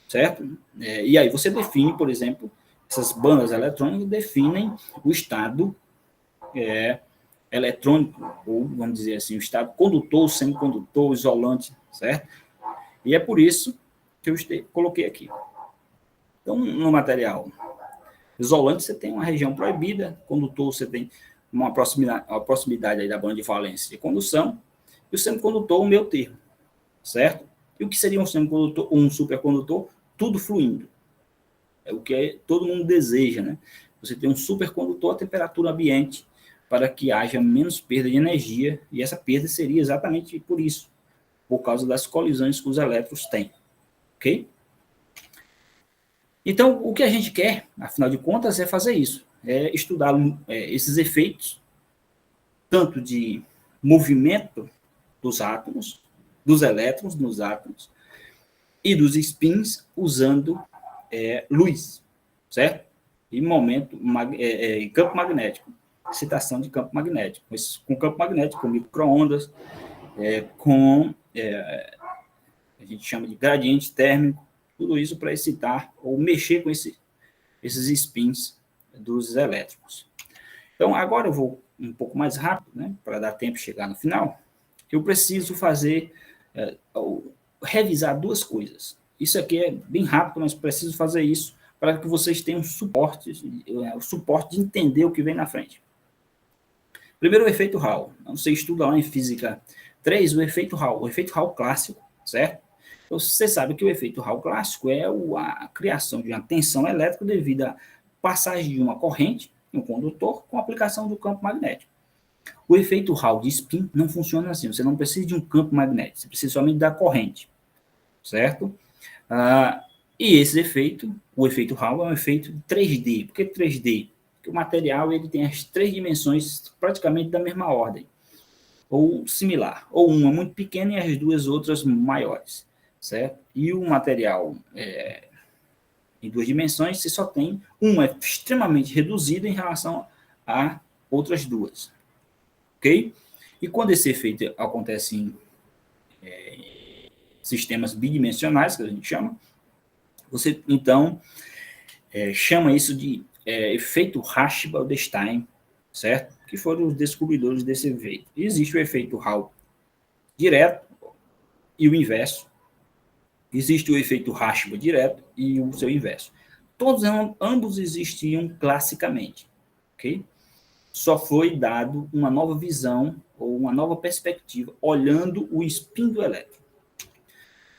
certo? E aí você define, por exemplo, essas bandas eletrônicas definem o estado eletrônico, ou vamos dizer assim, o estado condutor, semicondutor, isolante, certo? E é por isso que eu coloquei aqui. Então, no material isolante, você tem uma região proibida, condutor, você tem uma proximidade aí da banda de valência de condução, e o semicondutor, o meio termo, certo? E o que seria um semicondutor, um supercondutor? Tudo fluindo. É o que todo mundo deseja, né? Você tem um supercondutor a temperatura ambiente para que haja menos perda de energia, e essa perda seria exatamente por isso, por causa das colisões que os elétrons têm, ok? Então, o que a gente quer, afinal de contas, é fazer isso, é estudar esses efeitos, tanto de movimento dos átomos, dos elétrons nos átomos, e dos spins usando luz, certo? E campo magnético, excitação de campo magnético, com campo magnético, com micro-ondas, a gente chama de gradiente térmico, tudo isso para excitar ou mexer com esses spins dos elétrons. Então, agora eu vou um pouco mais rápido, né, para dar tempo de chegar no final. Eu preciso revisar duas coisas. Isso aqui é bem rápido, mas preciso fazer isso para que vocês tenham o suporte de entender o que vem na frente. Primeiro, o efeito Hall. Você estuda lá em Física 3 o efeito Hall clássico, certo? Então, você sabe que o efeito Hall clássico é a criação de uma tensão elétrica devido à passagem de uma corrente em um condutor com aplicação do campo magnético. O efeito Hall de spin não funciona assim. Você não precisa de um campo magnético, você precisa somente da corrente, certo? E esse efeito, o efeito Hall, é um efeito 3D. Por que 3D? Porque o material ele tem as três dimensões praticamente da mesma ordem, ou similar, ou uma muito pequena e as duas outras maiores, certo? E o material em duas dimensões, você só tem uma extremamente reduzida em relação a outras duas, ok? E quando esse efeito acontece em sistemas bidimensionais, que a gente chama, você, então, chama isso de efeito Rashi-Baldestein, certo? Que foram os descobridores desse efeito. E existe o efeito Hall direto e o inverso. Existe o efeito Rashi direto e o seu inverso. Ambos existiam classicamente, ok? Só foi dado uma nova visão ou uma nova perspectiva, olhando o spin do elétron.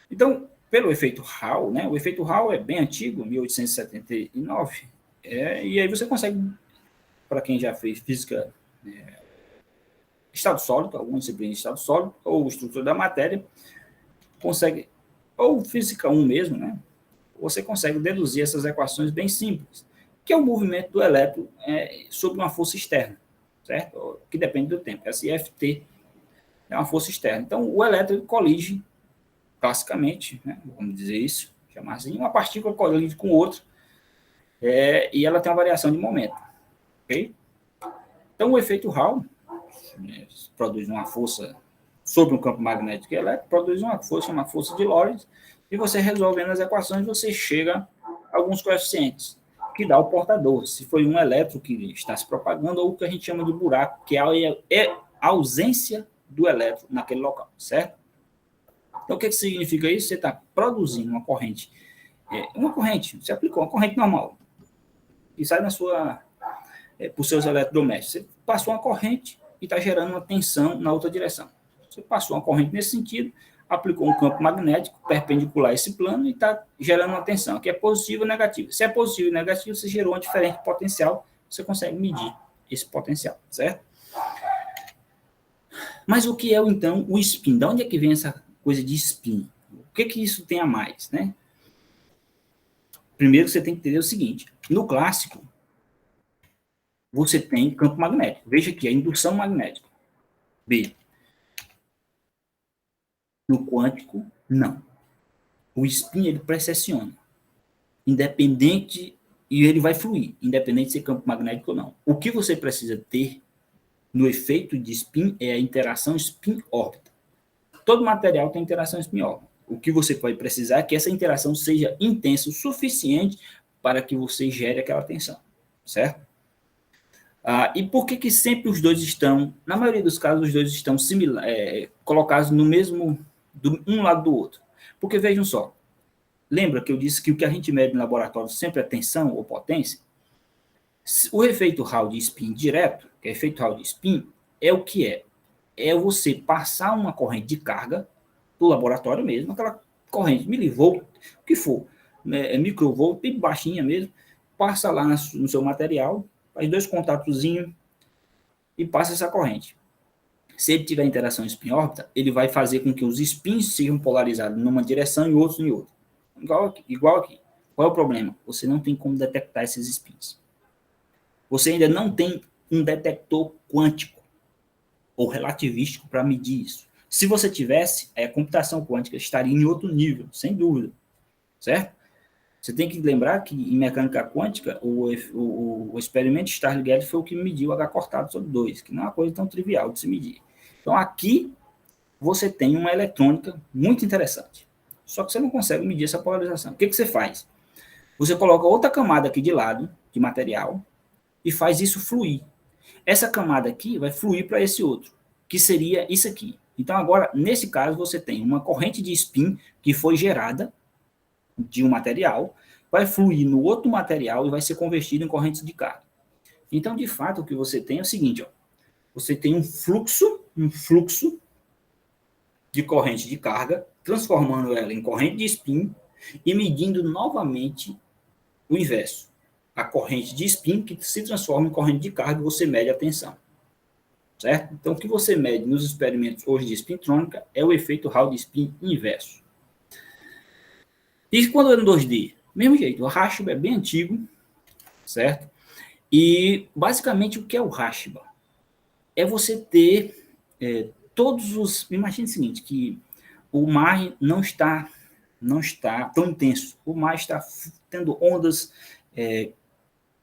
Então, pelo efeito Hall, né? O efeito Hall é bem antigo, 1879, e aí você consegue, para quem já fez física estado sólido, alguma disciplina de estado sólido, ou estrutura da matéria, consegue, ou física 1 mesmo, né? Você consegue deduzir essas equações bem simples, que é o movimento do elétron sob uma força externa, certo? Que depende do tempo. Essa IFT é uma força externa. Então, o elétron colige, classicamente, né? Vamos dizer isso, chamar assim, uma partícula colide com outra, e ela tem uma variação de momento, ok? Então, o efeito Hall produz uma força sobre um campo magnético e elétrico, produz uma força de Lorentz, e você resolvendo as equações, você chega a alguns coeficientes, que dá o portador, se foi um elétron que está se propagando, ou o que a gente chama de buraco, que é a ausência do elétron naquele local, certo? Então, o que significa isso? Você está produzindo uma corrente, você aplicou uma corrente normal, e sai por seus eletrodomésticos. Você passou uma corrente e está gerando uma tensão na outra direção. Você passou uma corrente nesse sentido, aplicou um campo magnético perpendicular a esse plano e está gerando uma tensão, que é positiva ou negativa. Se é positivo e negativo, você gerou uma diferente potencial, você consegue medir esse potencial, certo? Mas o que é, então, o spin? De onde é que vem essa coisa de spin? O que isso tem a mais, né? Primeiro, você tem que entender o seguinte, no clássico, você tem campo magnético. Veja aqui, a indução magnética. B. No quântico, não. O spin, ele precessiona. independente, e ele vai fluir, independente de ser campo magnético ou não. O que você precisa ter no efeito de spin é a interação spin-órbita. Todo material tem interação spin-órbita. O que você pode precisar é que essa interação seja intensa o suficiente para que você gere aquela tensão, certo? E por que sempre os dois estão, na maioria dos casos, os dois estão colocados no mesmo, um lado do outro? Porque vejam só, lembra que eu disse que o que a gente mede no laboratório sempre é tensão ou potência? O efeito Hall de spin direto, que é efeito Hall de spin, é o que é? É você passar uma corrente de carga do laboratório mesmo, aquela corrente milivolt, o que for, microvolt, bem baixinha mesmo, passa lá no seu material, faz 2 contatozinhos e passa essa corrente. Se ele tiver interação spin-órbita, ele vai fazer com que os spins sejam polarizados numa direção e outros em outra. Igual aqui. Qual é o problema? Você não tem como detectar esses spins. Você ainda não tem um detector quântico ou relativístico para medir isso. Se você tivesse, a computação quântica estaria em outro nível, sem dúvida, certo? Você tem que lembrar que em mecânica quântica, o experimento Starling-Geddes foi o que mediu H cortado sobre 2, que não é uma coisa tão trivial de se medir. Então, aqui, você tem uma eletrônica muito interessante. Só que você não consegue medir essa polarização. O que você faz? Você coloca outra camada aqui de lado, de material, e faz isso fluir. Essa camada aqui vai fluir para esse outro, que seria isso aqui. Então, agora, nesse caso, você tem uma corrente de spin que foi gerada de um material, vai fluir no outro material e vai ser convertido em corrente de carga. Então, de fato, o que você tem é o seguinte, ó, você tem um fluxo de corrente de carga, transformando ela em corrente de spin e medindo novamente o inverso. A corrente de spin que se transforma em corrente de carga, você mede a tensão. Certo? Então, o que você mede nos experimentos hoje de spintrônica é o efeito Hall de spin inverso. E quando é no 2D? Mesmo jeito, o Rashba é bem antigo, certo? E, basicamente, o que é o Rashba? É você ter todos os... Imagine o seguinte, que o mar não está tão intenso. O mar está tendo ondas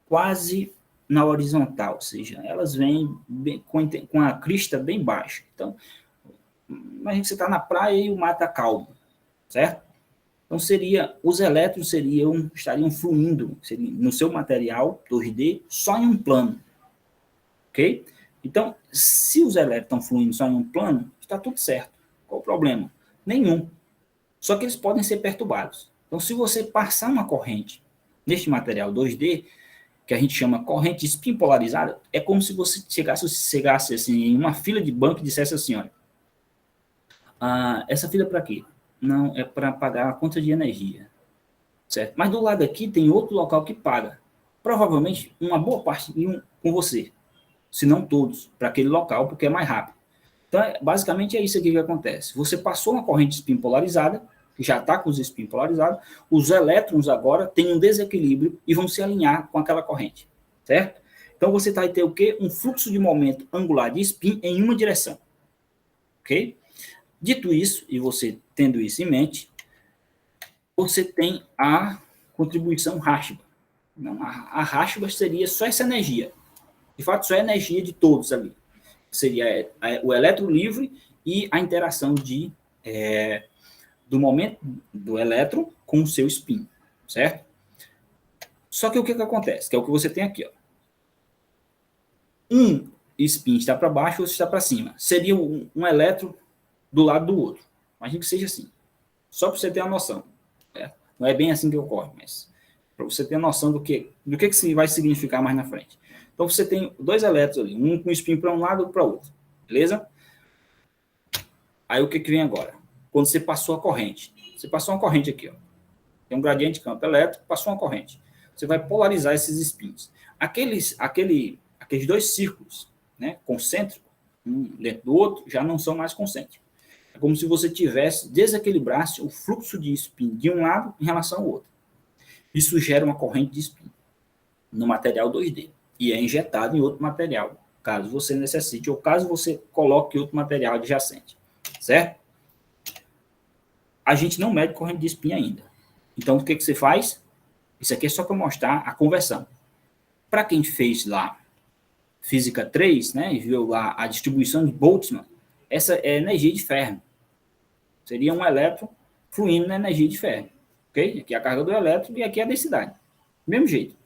quase na horizontal, ou seja, elas vêm com a crista bem baixa. Então, imagina que você está na praia e o mar está calmo, certo? Então, os elétrons estariam fluindo no seu material 2D só em um plano, ok? Então, se os elétrons estão fluindo só em um plano, está tudo certo. Qual o problema? Nenhum. Só que eles podem ser perturbados. Então, se você passar uma corrente neste material 2D, que a gente chama corrente spin polarizada, é como se você chegasse assim, em uma fila de banco e dissesse assim, olha, essa fila é para quê? Não, é para pagar a conta de energia, certo? Mas do lado aqui tem outro local que paga. Provavelmente uma boa parte com você, se não todos, para aquele local, porque é mais rápido. Então, basicamente é isso aqui que acontece. Você passou uma corrente spin polarizada, que já está com os spin polarizados, os elétrons agora têm um desequilíbrio e vão se alinhar com aquela corrente, certo? Então, você vai ter o quê? Um fluxo de momento angular de spin em uma direção, ok? Dito isso, e você tendo isso em mente, você tem a contribuição Rashba. A Rashba seria só essa energia. De fato, só é a energia de todos ali. Seria o elétron livre e a interação do momento do elétron com o seu spin, certo? Só que o que acontece? Que é o que você tem aqui, ó. Um spin está para baixo, outro está para cima. Seria um elétron do lado do outro. Imagina que seja assim. Só para você ter uma noção. Não é bem assim que ocorre, mas para você ter a noção do que vai significar mais na frente. Então, você tem 2 elétrons ali, um com spin para um lado e outro para o outro. Beleza? Aí, o que vem agora? Quando você passou a corrente. Você passou uma corrente aqui, ó. Tem um gradiente de campo elétrico, passou uma corrente. Você vai polarizar esses spins. Aqueles 2 círculos, né, concêntricos, um dentro do outro, já não são mais concêntricos. É como se você desequilibrasse o fluxo de spin de um lado em relação ao outro. Isso gera uma corrente de spin no material 2D. E é injetado em outro material, caso você necessite, ou caso você coloque outro material adjacente. Certo? A gente não mede corrente de spin ainda. Então, o que você faz? Isso aqui é só para mostrar a conversão. Para quem fez lá Física 3, né, e viu lá a distribuição de Boltzmann, essa é energia de Fermi. Seria um elétron fluindo na energia de Fermi. Ok? Aqui é a carga do elétron e aqui é a densidade. Mesmo jeito.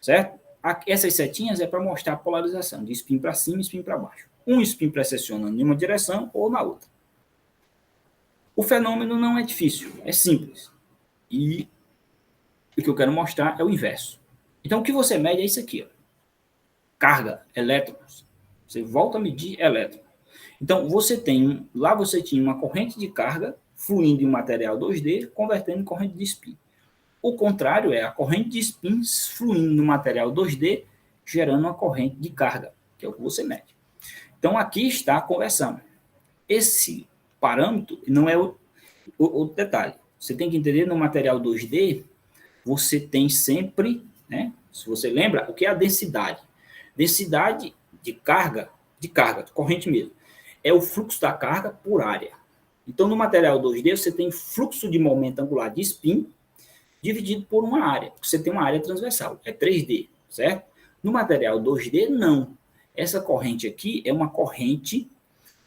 Certo? Essas setinhas é para mostrar a polarização, de spin para cima e spin para baixo. Um spin precessionando em uma direção ou na outra. O fenômeno não é difícil, é simples. E o que eu quero mostrar é o inverso. Então, o que você mede é isso aqui. Ó. Carga, elétrons. Você volta a medir elétrons. Então, lá você tinha uma corrente de carga fluindo em um material 2D, convertendo em corrente de spin. O contrário é a corrente de spins fluindo no material 2D, gerando uma corrente de carga, que é o que você mede. Então, aqui está a conversão. Esse parâmetro não é o detalhe. Você tem que entender, no material 2D, você tem sempre, né, se você lembra, o que é a densidade. Densidade de carga, de corrente mesmo, é o fluxo da carga por área. Então, no material 2D, você tem fluxo de momento angular de spin, dividido por uma área. Você tem uma área transversal, é 3D, certo? No material 2D, não. Essa corrente aqui é uma corrente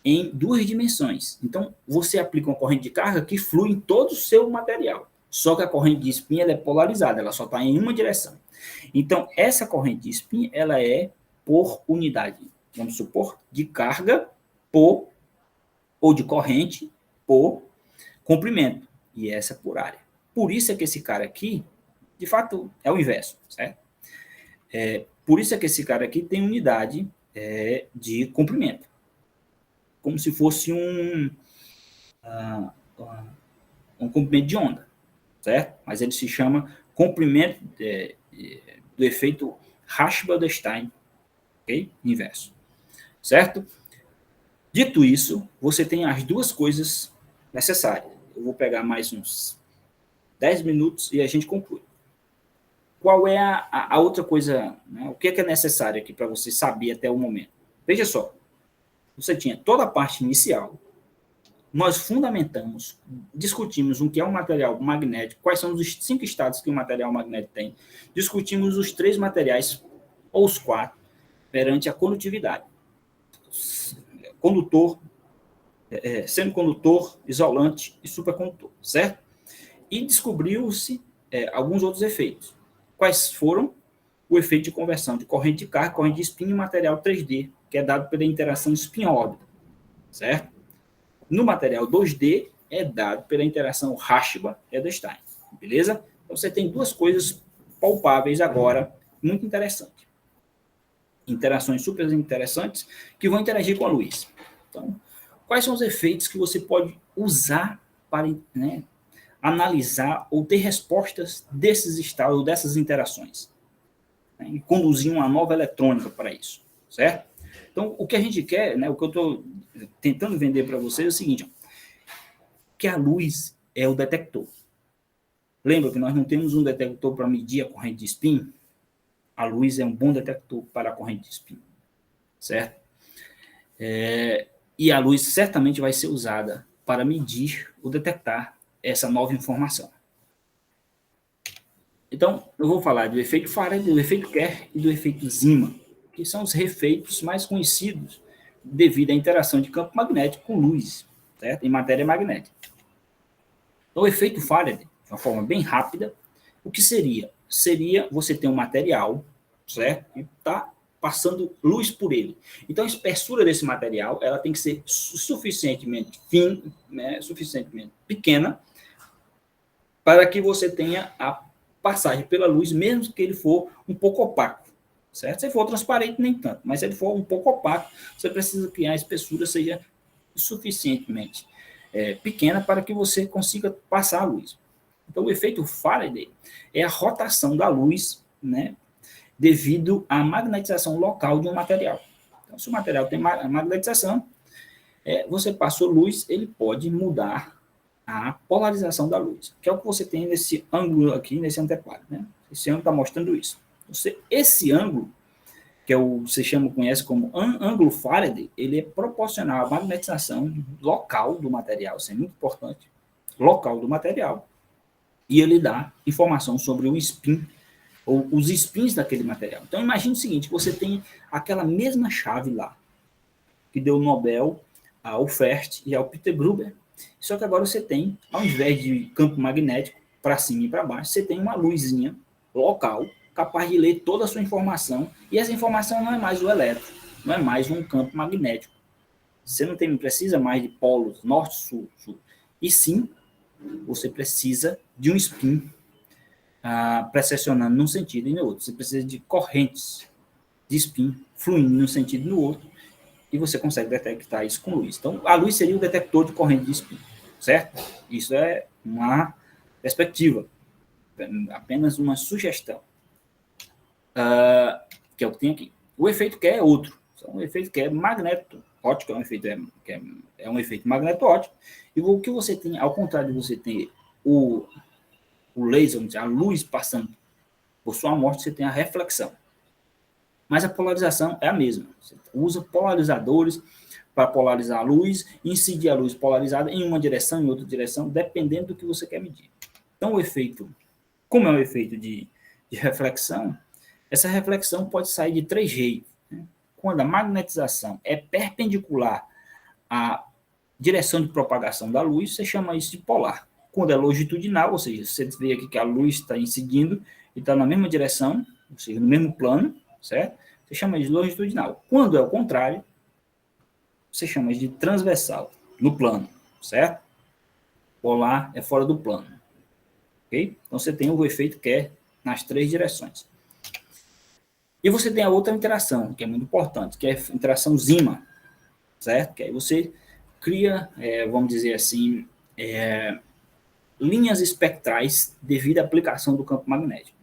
em duas dimensões. Então, você aplica uma corrente de carga que flui em todo o seu material. Só que a corrente de spin ela é polarizada, ela só está em uma direção. Então, essa corrente de spin ela é por unidade, vamos supor, de carga por, ou de corrente por comprimento. E essa por área. Por isso é que esse cara aqui, de fato, é o inverso, certo? Por isso é que esse cara aqui tem unidade de comprimento. Como se fosse um comprimento de onda, certo? Mas ele se chama comprimento do efeito Rashba-Stein, ok? Inverso, certo? Dito isso, você tem as duas coisas necessárias. Eu vou pegar mais uns 10 minutos e a gente conclui. Qual é a outra coisa, né? O que é necessário aqui para você saber até o momento? Veja só, você tinha toda a parte inicial, nós fundamentamos, discutimos o que é um material magnético, quais são os 5 estados que o material magnético tem, discutimos os 3 materiais, ou os 4, perante a condutividade. Condutor, semicondutor, isolante e supercondutor, certo? E descobriu-se alguns outros efeitos. Quais foram? O efeito de conversão de corrente de carga, corrente de spin e material 3D, que é dado pela interação spin-órbita, certo? No material 2D, é dado pela interação Rashba-Edelstein, beleza? Então, você tem duas coisas palpáveis agora, muito interessantes. Interações super interessantes que vão interagir com a luz. Então, quais são os efeitos que você pode usar para, né, analisar ou ter respostas desses estados, dessas interações, né, e conduzir uma nova eletrônica para isso, certo? Então, o que a gente quer, né, o que eu estou tentando vender para vocês é o seguinte, ó, que a luz é o detector. Lembra que nós não temos um detector para medir a corrente de spin? A luz é um bom detector para a corrente de spin, certo? E a luz certamente vai ser usada para medir ou detectar essa nova informação. Então, eu vou falar do efeito Faraday, do efeito Kerr e do efeito Zeeman, que são os efeitos mais conhecidos devido à interação de campo magnético com luz, certo? Em matéria magnética. Então, o efeito Faraday, de uma forma bem rápida, o que seria? Seria você ter um material, certo? E está passando luz por ele. Então, a espessura desse material ela tem que ser suficientemente fina, né, suficientemente pequena, para que você tenha a passagem pela luz, mesmo que ele for um pouco opaco, certo? Se for transparente, nem tanto, mas se ele for um pouco opaco, você precisa que a espessura seja suficientemente pequena para que você consiga passar a luz. Então, o efeito Faraday é a rotação da luz, né, devido à magnetização local de um material. Então, se o material tem magnetização, você passou luz, ele pode mudar a polarização da luz, que é o que você tem nesse ângulo aqui, nesse antequadro, né? Esse ângulo está mostrando isso. Esse ângulo, que você conhece como ângulo Faraday, ele é proporcional à magnetização local do material, isso é muito importante, local do material, e ele dá informação sobre o spin, ou os spins daquele material. Então, imagine o seguinte, você tem aquela mesma chave lá, que deu o Nobel ao Fert e ao Peter Gruber, só que agora você tem, ao invés de campo magnético para cima e para baixo, você tem uma luzinha local, capaz de ler toda a sua informação, e essa informação não é mais o elétron, não é mais um campo magnético. Você não precisa mais de polos norte, sul, sul, e sim, você precisa de um spin precessionando num sentido e no outro. Você precisa de correntes de spin fluindo num sentido e no outro, e você consegue detectar isso com luz. Então, a luz seria o detector de corrente de spin, certo? Isso é uma perspectiva, apenas uma sugestão, que é o que tem aqui. O efeito Q é outro. O efeito Q é magneto-óptico, é um efeito magneto-óptico, e o que você tem, ao contrário de você ter o laser, a luz passando por sua amostra, você tem a reflexão. Mas a polarização é a mesma. Você usa polarizadores para polarizar a luz, incidir a luz polarizada em uma direção, em outra direção, dependendo do que você quer medir. Então, o efeito, como é um efeito de reflexão, essa reflexão pode sair de três jeitos. Né? Quando a magnetização é perpendicular à direção de propagação da luz, você chama isso de polar. Quando é longitudinal, ou seja, você vê aqui que a luz está incidindo e está na mesma direção, ou seja, no mesmo plano, certo? Você chama de longitudinal. Quando é o contrário, você chama de transversal, no plano, certo? Polar é fora do plano. Ok? Então você tem o efeito que é nas três direções. E você tem a outra interação, que é muito importante, que é a interação Zima, certo? Que aí você cria, vamos dizer assim, linhas espectrais devido à aplicação do campo magnético.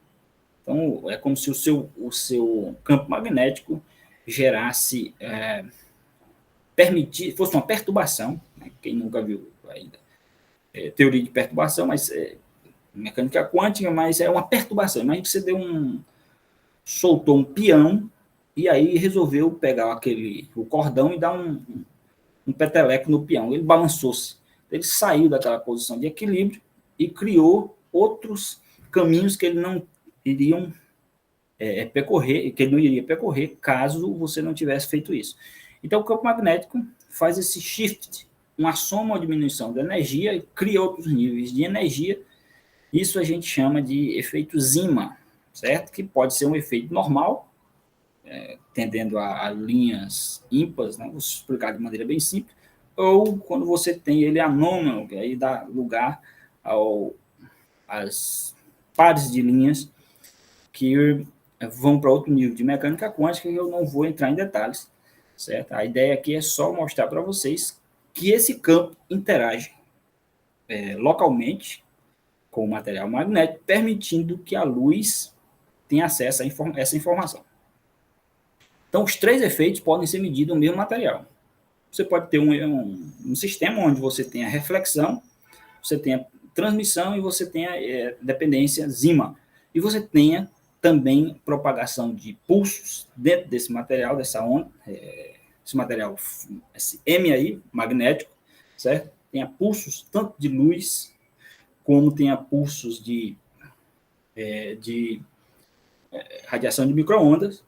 Então, é como se o seu campo magnético gerasse, fosse uma perturbação, né? Quem nunca viu ainda teoria de perturbação, mas mecânica quântica, mas é uma perturbação. Imagina que você soltou um peão e aí resolveu pegar o cordão e dar um peteleco no peão. Ele balançou-se. Ele saiu daquela posição de equilíbrio e criou outros caminhos que ele não iriam percorrer, que ele não iria percorrer caso você não tivesse feito isso. Então, o campo magnético faz esse shift, uma soma ou diminuição da energia, e cria outros níveis de energia. Isso a gente chama de efeito Zima, certo? Que pode ser um efeito normal, tendendo a linhas ímpares, né? Vou explicar de maneira bem simples, ou quando você tem ele anômalo, que aí dá lugar às pares de linhas que vão para outro nível de mecânica quântica, e eu não vou entrar em detalhes, certo? A ideia aqui é só mostrar para vocês que esse campo interage localmente com o material magnético, permitindo que a luz tenha acesso a essa informação. Então, os três efeitos podem ser medidos no mesmo material. Você pode ter um sistema onde você tem a reflexão, você tem a transmissão e você tem a dependência Zima. E você tenha também propagação de pulsos dentro desse material, dessa onda, esse material, esse M aí, magnético, certo? Tem pulsos tanto de luz, como tem pulsos de radiação de micro-ondas,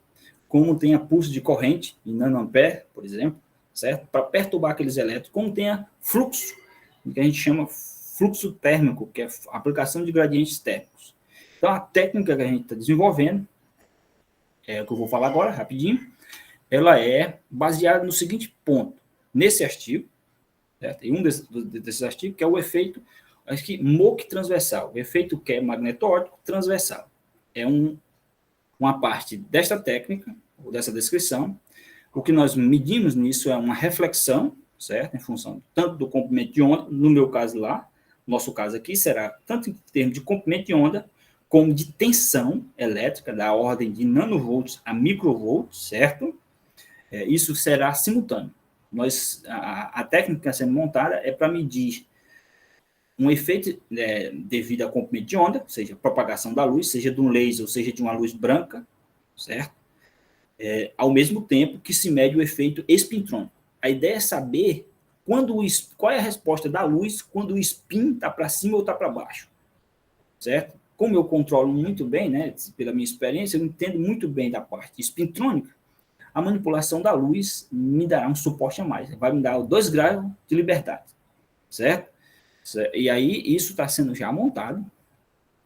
como tem pulsos de corrente, em nanoampere, por exemplo, certo? Para perturbar aqueles elétrons, como tem fluxo, que a gente chama fluxo térmico, que é a aplicação de gradientes térmicos. Então, a técnica que a gente está desenvolvendo, que eu vou falar agora, rapidinho, ela é baseada no seguinte ponto. Nesse artigo, certo? E um desses artigos, que é o efeito, acho que MOC transversal, o efeito que é magneto-óptico transversal. É uma parte desta técnica, ou dessa descrição. O que nós medimos nisso é uma reflexão, certo? Em função tanto do comprimento de onda, no meu caso lá, nosso caso aqui será tanto em termos de comprimento de onda, como de tensão elétrica, da ordem de nanovolts a microvolts, certo? Isso será simultâneo. A técnica sendo montada é para medir um efeito devido ao comprimento de onda, seja a propagação da luz, seja de um laser ou seja de uma luz branca, certo? Ao mesmo tempo que se mede o efeito espintrônico. A ideia é saber qual é a resposta da luz quando o spin está para cima ou está para baixo. certo? Como eu controlo muito bem, né, pela minha experiência, eu entendo muito bem da parte espintrônica, a manipulação da luz me dará um suporte a mais, vai me dar 2 graus de liberdade, certo? E aí, isso está sendo já montado,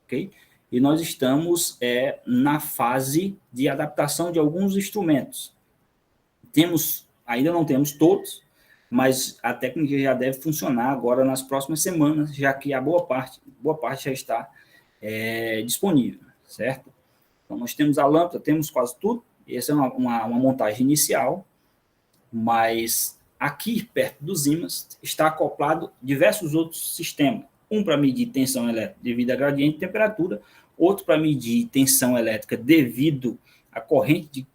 ok? E nós estamos na fase de adaptação de alguns instrumentos. Ainda não temos todos, mas a técnica já deve funcionar agora nas próximas semanas, já que a boa parte já está disponível, certo? Então, nós temos a lâmpada, temos quase tudo. Essa é uma montagem inicial, mas aqui, perto dos ímãs, está acoplado diversos outros sistemas. Um para medir tensão elétrica devido a gradiente de temperatura, outro para medir tensão elétrica devido à corrente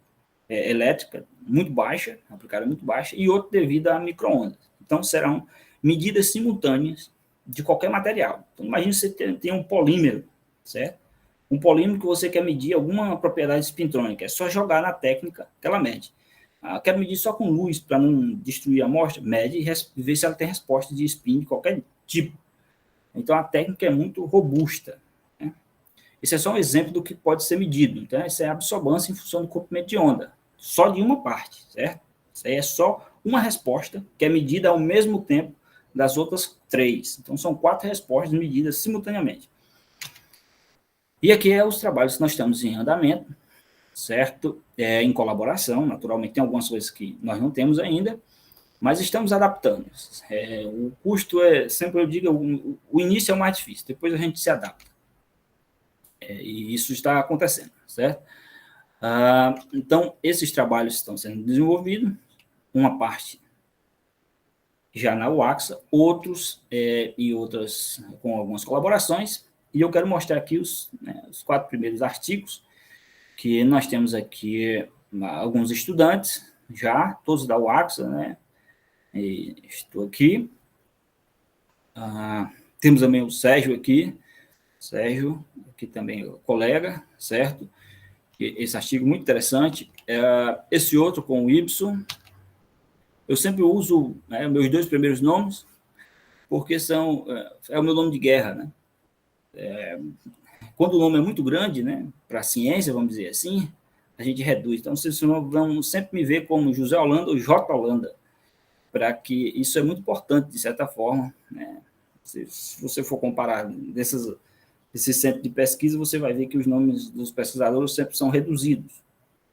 elétrica muito baixa, aplicada muito baixa, e outro devido a micro-ondas. Então, serão medidas simultâneas de qualquer material. Então, imagine você tem um polímero, certo? Um polímero que você quer medir alguma propriedade espintrônica, é só jogar na técnica que ela mede. Quero medir só com luz para não destruir a amostra, mede e vê se ela tem resposta de spin de qualquer tipo. Então, a técnica é muito robusta. Né? Esse é só um exemplo do que pode ser medido. Então, essa é a absorbância em função do comprimento de onda, só de uma parte, certo? Isso aí é só uma resposta que é medida ao mesmo tempo das outras 3. Então, são 4 respostas medidas simultaneamente. E aqui é os trabalhos que nós estamos em andamento, certo? Em colaboração, naturalmente, tem algumas coisas que nós não temos ainda, mas estamos adaptando. O custo sempre eu digo, o início é o mais difícil, depois a gente se adapta. E isso está acontecendo, certo? Então, esses trabalhos estão sendo desenvolvidos, uma parte já na UAXA, outros e outras com algumas colaborações, e eu quero mostrar aqui os 4 primeiros artigos, que nós temos aqui alguns estudantes, já, todos da UAXA, né? E estou aqui. Temos também o Sérgio aqui, que também é colega, certo? Esse artigo muito interessante. Esse outro com o Y, eu sempre uso meus 2 primeiros nomes, porque é o meu nome de guerra, né? Quando o nome é muito grande, né, para a ciência, vamos dizer assim, a gente reduz. Então, vocês vão sempre me ver como José Holanda ou J. Holanda, para que isso é muito importante, de certa forma. Né? Se você for comparar esse centro de pesquisa, você vai ver que os nomes dos pesquisadores sempre são reduzidos.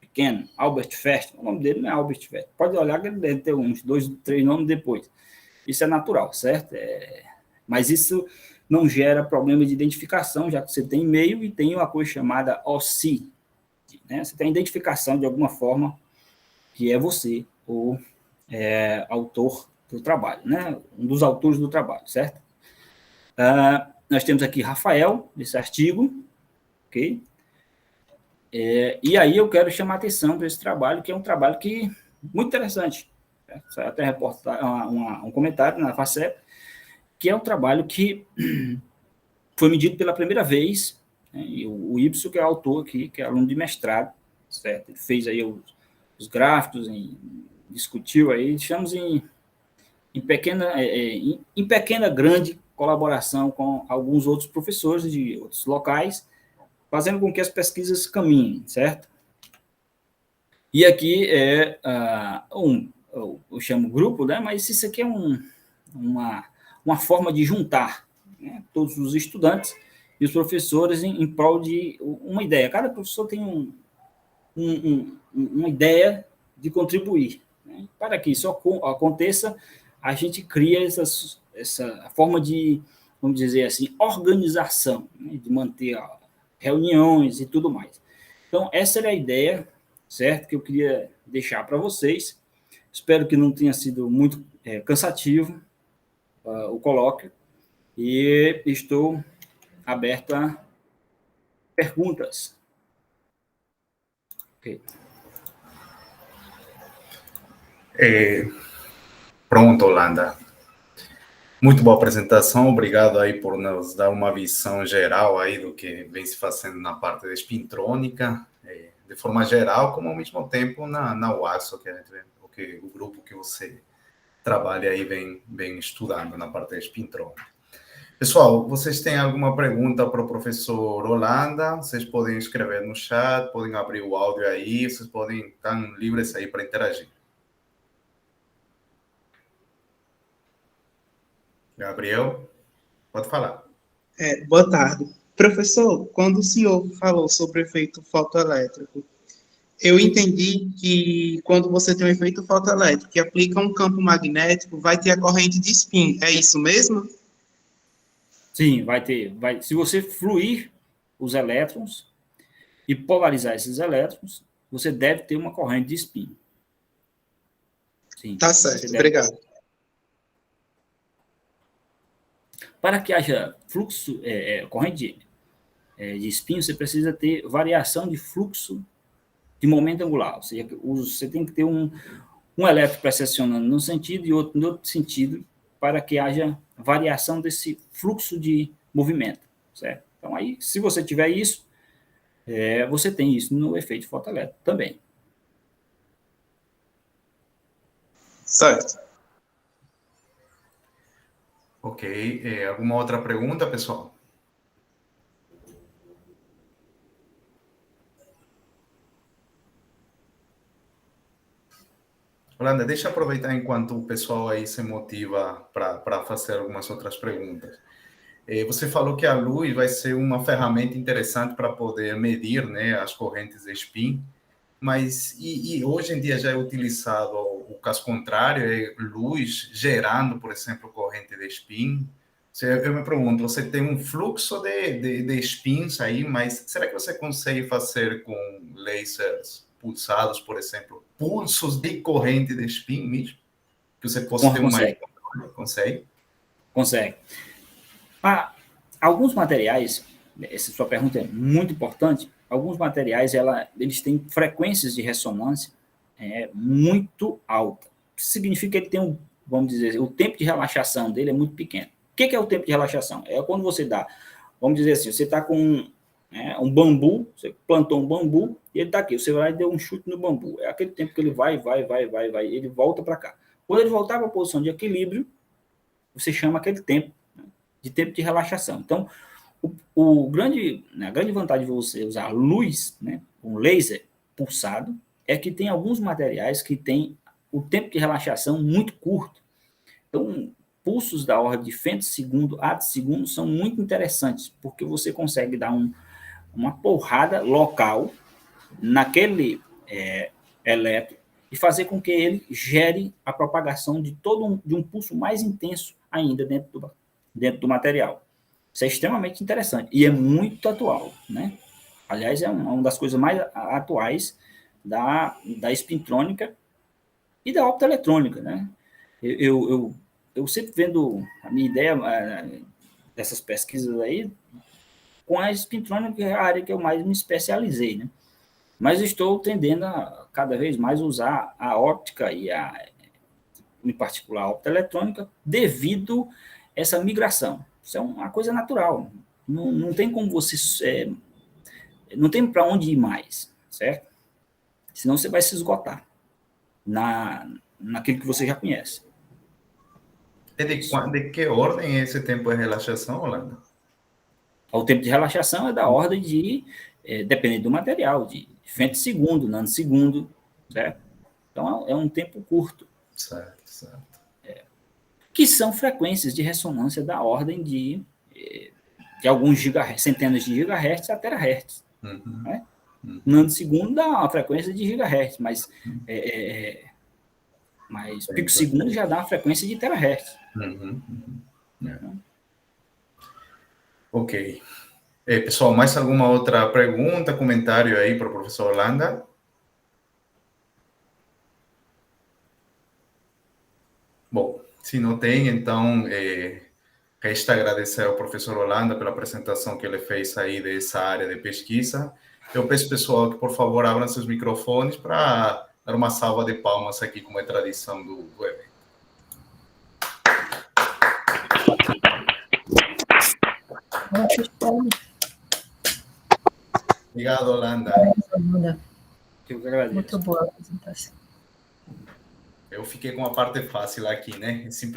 Pequeno, Albert Fest, o nome dele não é Albert Fest. Pode olhar que ele deve ter uns 2, 3 nomes depois. Isso é natural, certo? Mas isso não gera problema de identificação, já que você tem e-mail e tem uma coisa chamada OSI. Né? Você tem a identificação de alguma forma que é você, o autor do trabalho, né? Um dos autores do trabalho, certo? Nós temos aqui Rafael, nesse artigo, ok? E aí eu quero chamar a atenção para esse trabalho, que é um trabalho muito interessante. Saiu até um comentário na FACEP, que é um trabalho que foi medido pela primeira vez, né? E o Y, que é o autor aqui, que é aluno de mestrado, certo? Ele fez aí os gráficos, discutiu aí, estamos em pequena, grande colaboração com alguns outros professores de outros locais, fazendo com que as pesquisas caminhem, certo? E aqui eu chamo grupo, né? Mas isso aqui é uma forma de juntar, né, todos os estudantes e os professores em prol de uma ideia. Cada professor tem uma ideia de contribuir. Né? Para que isso aconteça, a gente cria essa forma de, vamos dizer assim, organização, né, de manter reuniões e tudo mais. Então, essa era a ideia, certo? Que eu queria deixar para vocês. Espero que não tenha sido muito cansativo o colóquio, e estou aberto a perguntas. Okay. Pronto, Holanda. Muito boa apresentação, obrigado aí por nos dar uma visão geral aí do que vem se fazendo na parte da espintrônica, de forma geral, como ao mesmo tempo na UAXO, que o grupo que você trabalha aí vem estudando na parte da espintrônica. Pessoal, vocês têm alguma pergunta para o professor Holanda? Vocês podem escrever no chat, podem abrir o áudio aí, vocês podem estar livres aí para interagir. Gabriel, pode falar. Boa tarde. Professor, quando o senhor falou sobre o efeito fotoelétrico, eu entendi que quando você tem um efeito fotoelétrico que aplica um campo magnético, vai ter a corrente de spin. É isso mesmo? Sim, vai ter. Se você fluir os elétrons e polarizar esses elétrons, você deve ter uma corrente de spin. Sim, Tá certo, obrigado. Para que haja fluxo, corrente de spin, você precisa ter variação de fluxo de momento angular. Ou seja, você tem que ter um elétron pressionando num sentido e outro no outro sentido, para que haja variação desse fluxo de movimento, certo? Então, aí, se você tiver isso, você tem isso no efeito fotoelétrico também. Certo. Ok. Alguma outra pergunta, pessoal? Holanda, deixa eu aproveitar enquanto o pessoal aí se motiva para fazer algumas outras perguntas. Você falou que a luz vai ser uma ferramenta interessante para poder medir, né, as correntes de spin, mas e hoje em dia já é utilizado o caso contrário, é luz gerando, por exemplo, corrente de spin. Eu me pergunto, você tem um fluxo de spins aí, mas será que você consegue fazer com lasers pulsados, por exemplo, pulsos de corrente de spin mesmo? Que você possa ter uma... Consegue? Consegue. Alguns materiais, essa sua pergunta é muito importante, alguns materiais eles têm frequências de ressonância muito alta. Isso significa que ele tem vamos dizer, o tempo de relaxação dele é muito pequeno. O que é o tempo de relaxação? É quando você dá, vamos dizer assim, você está com um bambu, você plantou um bambu e ele está aqui, você vai e deu um chute no bambu. É aquele tempo que ele vai, ele volta para cá. Quando ele voltar para a posição de equilíbrio, você chama aquele tempo de tempo de relaxação. Então, a grande vantagem de você usar luz, né, um laser pulsado, é que tem alguns materiais que têm o tempo de relaxação muito curto. Então, pulsos da ordem de femtosegundo a segundo são muito interessantes, porque você consegue dar uma porrada local naquele elétron e fazer com que ele gere a propagação de de um pulso mais intenso ainda dentro do material. Isso é extremamente interessante e é muito atual, né? Aliás, é uma das coisas mais atuais da espintrônica e da optoeletrônica, né? Eu sempre vendo a minha ideia dessas pesquisas aí com a espintrônica, que é a área que eu mais me especializei, né? Mas estou tendendo a cada vez mais usar a óptica e em particular a optoeletrônica devido a essa migração. Isso é uma coisa natural. Não tem como você... não tem para onde ir mais, certo? Senão você vai se esgotar naquilo que você já conhece. De que ordem é esse tempo de relaxação, Holanda? O tempo de relaxação é da ordem de, dependendo do material, de femtosegundo, nanosegundo, certo? Então, é um tempo curto. Certo. Que são frequências de ressonância da ordem de alguns gigahertz, centenas de gigahertz a terahertz. Uhum. Né? Nanosegundo dá uma frequência de gigahertz, mas picosegundo já dá uma frequência de terahertz. Ok. Pessoal, mais alguma outra pergunta, comentário aí para o professor Holanda? Bom, se não tem, então, resta agradecer ao professor Holanda pela apresentação que ele fez aí dessa área de pesquisa. Eu peço, pessoal, que, por favor, abram seus microfones para dar uma salva de palmas aqui, como é tradição do evento. Obrigado, Holanda. Muito boa a apresentação. Eu fiquei com a parte fácil aqui, né? Simplesmente